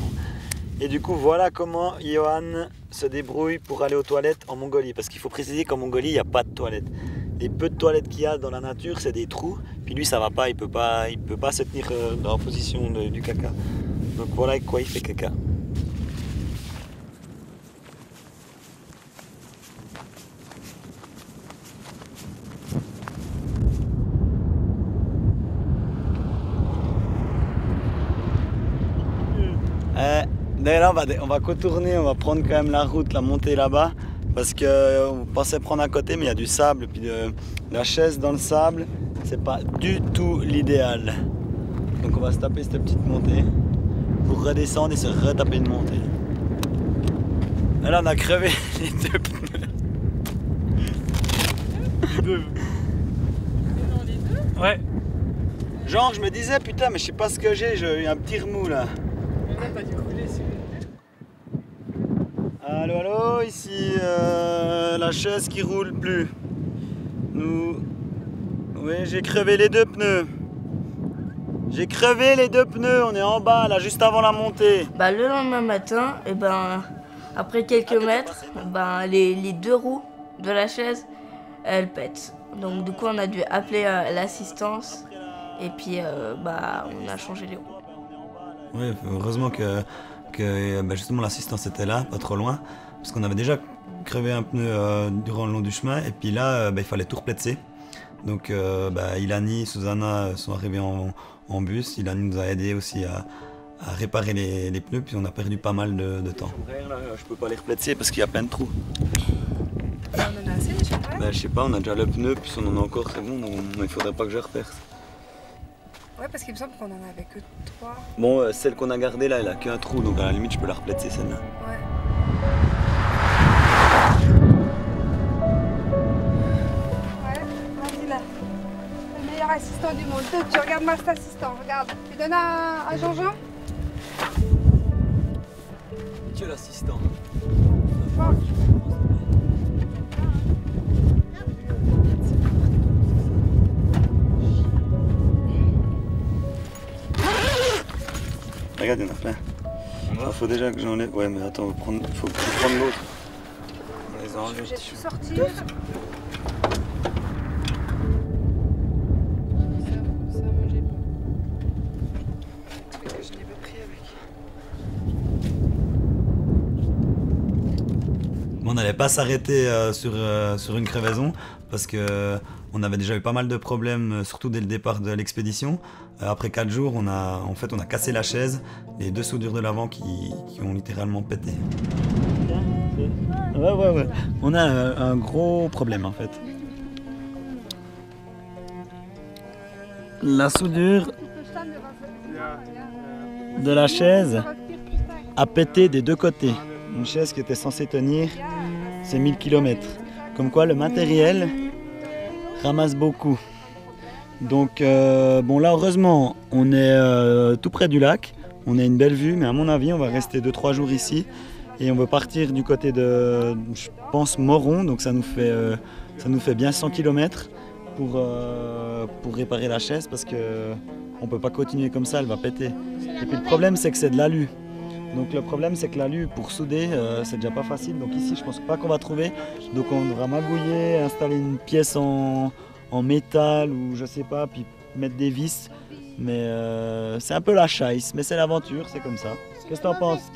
Et du coup, voilà comment Johan se débrouille pour aller aux toilettes en Mongolie. Parce qu'il faut préciser qu'en Mongolie, il n'y a pas de toilettes. Les peu de toilettes qu'il y a dans la nature, c'est des trous. Puis lui, ça va pas, il peut pas se tenir dans la position du caca. Donc voilà avec quoi il fait caca. D'ailleurs, on va contourner, on va prendre quand même la route, la montée là-bas, parce qu'on pensait prendre à côté, mais il y a du sable, et puis la chaise dans le sable, c'est pas du tout l'idéal. Donc on va se taper cette petite montée pour redescendre et se retaper une montée. Et là, on a crevé les deux pneus. Les deux. Ouais. Genre, je me disais, putain, mais je sais pas ce que j'ai un petit remous là. Allô, allô, ici la chaise qui roule plus. Oui, j'ai crevé les deux pneus. J'ai crevé les deux pneus, on est en bas là, juste avant la montée. Le lendemain matin, et après quelques mètres, les deux roues de la chaise, elles pètent. Donc du coup, on a dû appeler l'assistance et puis on a changé les roues. Oui, heureusement que justement l'assistance était là, pas trop loin, parce qu'on avait déjà crevé un pneu durant le long du chemin, et puis là il fallait tout replétser. Donc Ilani, Susanna sont arrivés en bus. Ilani nous a aidé aussi à réparer les pneus, puis on a perdu pas mal de temps. Je peux pas les replétser parce qu'il y a plein de trous. On en a assez, je sais pas. Bah, je sais pas, on a déjà le pneu, puis on en a encore, c'est bon, donc il faudrait pas que je reperce. Ouais, parce qu'il me semble qu'on en avait que 3. Bon, celle qu'on a gardée là, elle a qu'un trou, donc à la limite, je peux la replacer celle-là. Ouais. Ouais, vas-y là. Le meilleur assistant du monde. Toi, tu regardes moi cet assistant, regarde. Tu donnes à Jean-Jean. Tu es l'assistant. Regarde, il y en a plein. Il faut déjà que j'enlève. Ouais, mais attends, faut prendre l'autre. On les enlève. Je vais tout sortir. On n'allait pas s'arrêter sur une crevaison parce que on avait déjà eu pas mal de problèmes, surtout dès le départ de l'expédition. Après 4 jours, on a cassé la chaise, les 2 soudures de l'avant qui ont littéralement pété. Ouais. On a un gros problème en fait. La soudure de la chaise a pété des 2 côtés. Une chaise qui était censée tenir ces 1000 km. Comme quoi le matériel ramasse beaucoup. Donc bon là heureusement on est tout près du lac, on a une belle vue, mais à mon avis on va rester 2-3 jours ici et on veut partir du côté de, je pense, Moron, donc ça nous fait bien 100 km pour réparer la chaise parce que on peut pas continuer comme ça, elle va péter. Et puis le problème c'est que c'est de l'alu. Donc le problème c'est que l'alu pour souder c'est déjà pas facile, donc ici je pense pas qu'on va trouver, donc on devra magouiller, installer une pièce en métal ou je sais pas, puis mettre des vis, mais c'est un peu la chaise, mais c'est l'aventure, c'est comme ça. Qu'est-ce que t'en penses?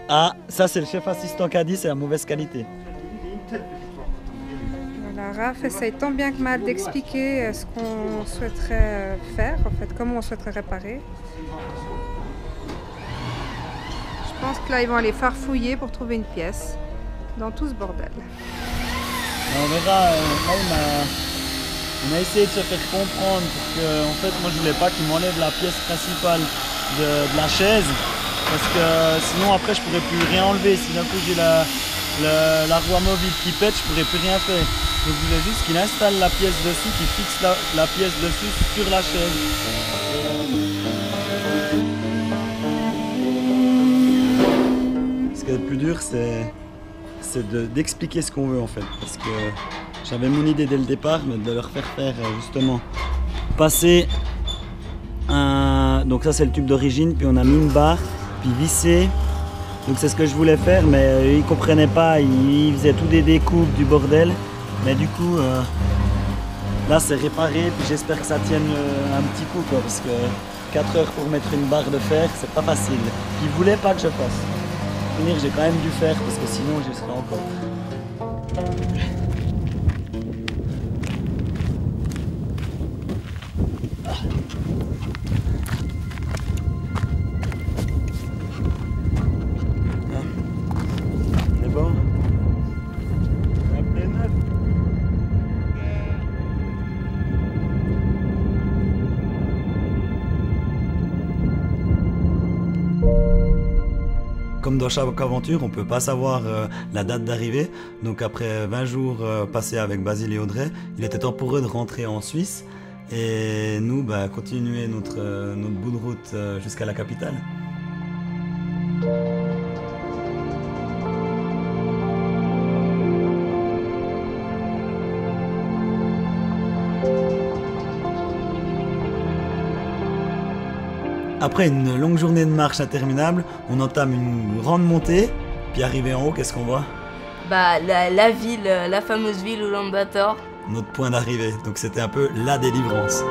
Ah, ça c'est le chef assistant qui a dit, c'est la mauvaise qualité. Voilà, Raph essaye tant bien que mal d'expliquer ce qu'on souhaiterait faire, en fait, comment on souhaiterait réparer. Je pense que là, ils vont aller farfouiller pour trouver une pièce dans tout ce bordel. On verra, on a essayé de se faire comprendre parce que en fait, moi je voulais pas qu'ils m'enlèvent la pièce principale de la chaise parce que sinon après je pourrais plus rien enlever. Si d'un coup j'ai la roue amovible qui pète, je pourrais plus rien faire. Donc je voulais juste qu'il installe la pièce dessus, qu'il fixe la pièce dessus sur la chaise. Ce qui est le plus dur, c'est d'expliquer ce qu'on veut en fait, parce que j'avais mon idée dès le départ, mais de leur faire justement passer un... Donc ça c'est le tube d'origine, puis on a mis une barre, puis vissé. Donc c'est ce que je voulais faire, mais ils comprenaient pas, ils faisaient tout des découpes, du bordel. Mais du coup, là c'est réparé, puis j'espère que ça tienne un petit coup quoi, parce que 4 heures pour mettre une barre de fer, c'est pas facile. Ils voulaient pas que je fasse. J'ai quand même dû faire parce que sinon je serais encore. C'est bon. Après 9. Comme dans chaque aventure, on ne peut pas savoir la date d'arrivée. Donc après 20 jours passés avec Basile et Audrey, il était temps pour eux de rentrer en Suisse. Et nous, continuer notre bout de route jusqu'à la capitale. Après une longue journée de marche interminable, on entame une grande montée, puis arrivé en haut, qu'est-ce qu'on voit? La ville, la fameuse ville Ulaanbaatar. Notre point d'arrivée, donc c'était un peu la délivrance.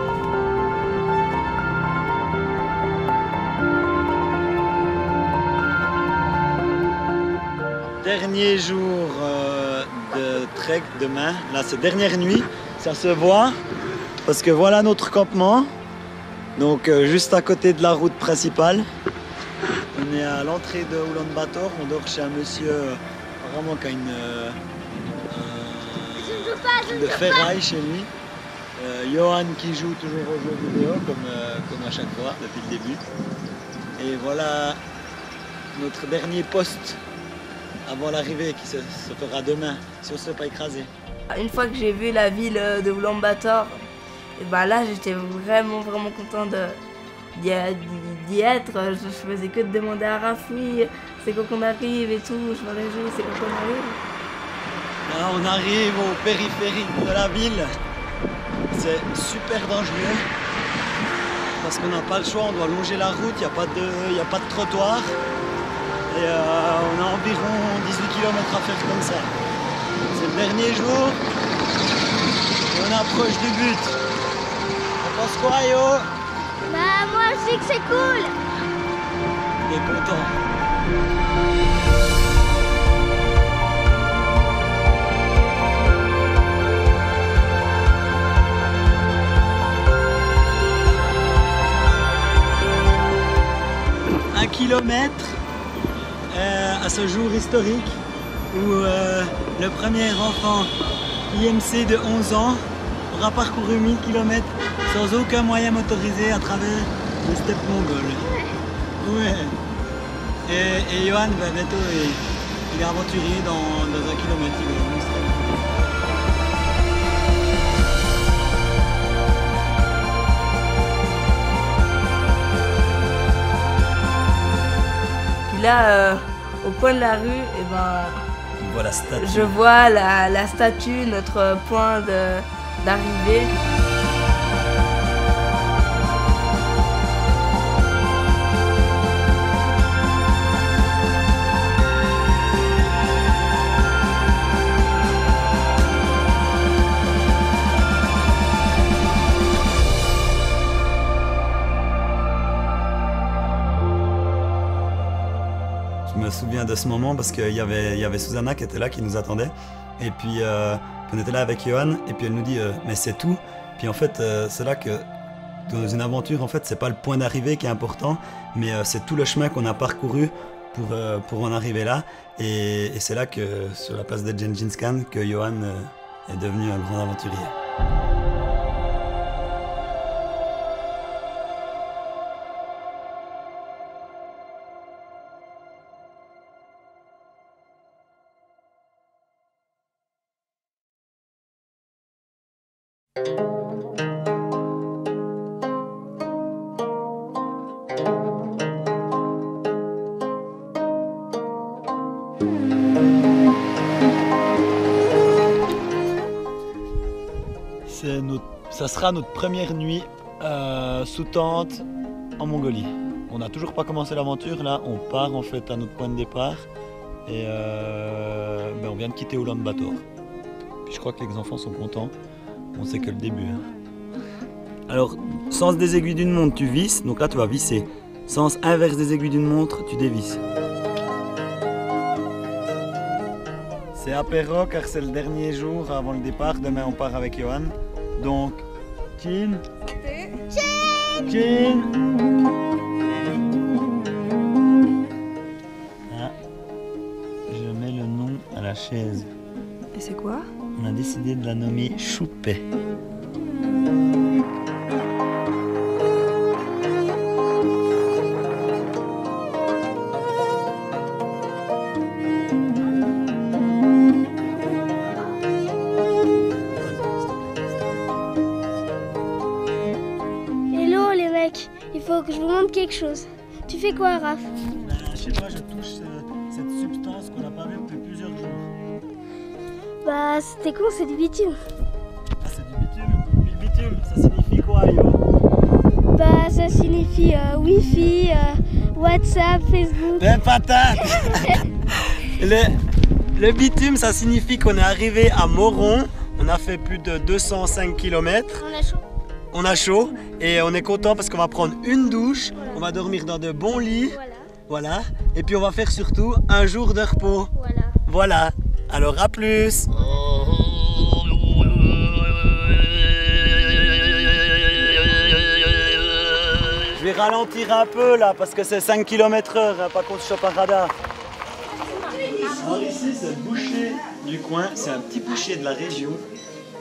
Dernier jour de trek demain, là c'est dernière nuit, ça se voit, parce que voilà notre campement. Donc juste à côté de la route principale, on est à l'entrée de Ulaanbaatar, on dort chez un monsieur apparemment qui a de ferraille chez lui. Johan qui joue toujours aux jeux vidéo comme à chaque fois depuis le début. Et voilà notre dernier poste avant l'arrivée qui se fera demain si on ne se fait pas écraser. Une fois que j'ai vu la ville de Ulaanbaatar, et bah là j'étais vraiment content d'y être. Je faisais que de demander à Rafi c'est quand qu'on arrive et tout, je me réjouis, c'est quand qu'on arrive. Là, on arrive au périphérique de la ville. C'est super dangereux parce qu'on n'a pas le choix, on doit longer la route, il n'y a pas de trottoir et on a environ 18 km à faire comme ça. C'est le dernier jour et on approche du but. On pense quoi, Yo? Bah moi aussi que c'est cool. On est content. Un kilomètre à ce jour historique où le premier enfant IMC de 11 ans aura parcouru 1000 km sans aucun moyen motorisé à travers les steppes mongoles. Ouais. Et Johan, bientôt, il est aventurier dans 1 kilomètre. Là, au coin de la rue, et ben, je vois la statue, notre point d'arrivée. Je me souviens de ce moment parce qu'il y avait Susanna qui était là, qui nous attendait. Et puis on était là avec Johan et puis elle nous dit mais c'est tout. Puis en fait c'est là que dans une aventure en fait c'est pas le point d'arrivée qui est important, mais c'est tout le chemin qu'on a parcouru pour en arriver là. Et c'est là que sur la place de Gengis Khan que Johan est devenu un grand aventurier. Ça sera notre première nuit sous tente en Mongolie. On n'a toujours pas commencé l'aventure, là on part en fait à notre point de départ et on vient de quitter Ulaanbaatar. Puis je crois que les enfants sont contents, on sait que le début. Hein. Alors, sens des aiguilles d'une montre, tu visses, donc là tu vas visser. Sens inverse des aiguilles d'une montre, tu dévisses. C'est apéro car c'est le dernier jour avant le départ, demain on part avec Johan. Donc, Chin. Chin. Ah, je mets le nom à la chaise. Et c'est quoi? On a décidé de la nommer Choupet. Il faut que je vous montre quelque chose. Tu fais quoi, Raph? Je sais pas, je touche cette substance qu'on n'a pas vue depuis plusieurs jours. Bah, c'était con, c'est du bitume. Ah, c'est du bitume? Le bitume, ça signifie quoi, Yo? Bah, ça signifie Wi-Fi, WhatsApp, Facebook. Ben patate. Le bitume, ça signifie qu'on est arrivé à Moron. On a fait plus de 205 km. On a chaud. On a chaud et on est content parce qu'on va prendre une douche, on va dormir dans de bons lits, voilà. Et puis on va faire surtout un jour de repos. Voilà. Alors à plus. Je vais ralentir un peu là parce que c'est 5 km/h, hein, pas qu'on se chope un radar. Alors ici c'est le boucher du coin, c'est un petit boucher de la région.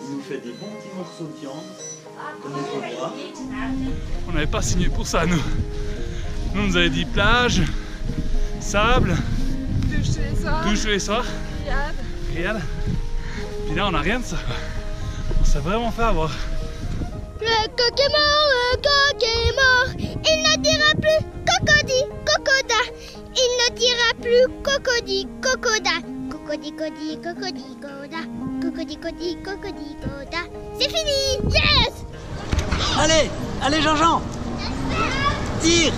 Il nous fait des bons petits morceaux de viande, comme on peut voir. On n'avait pas signé pour ça, nous. Nous, on nous avait dit plage, sable, douche tous les soirs, riad. Puis là, on n'a rien de ça, quoi. On s'est vraiment fait avoir. Le coq est mort, le coq est mort. Il ne dira plus cocody, cocoda. Il ne dira plus cocody, cocoda. Cocody, cody, cocody, coda. Cocody, cody, cocody, coda. C'est fini! Yes! Allez, allez Jean-Jean! Tire!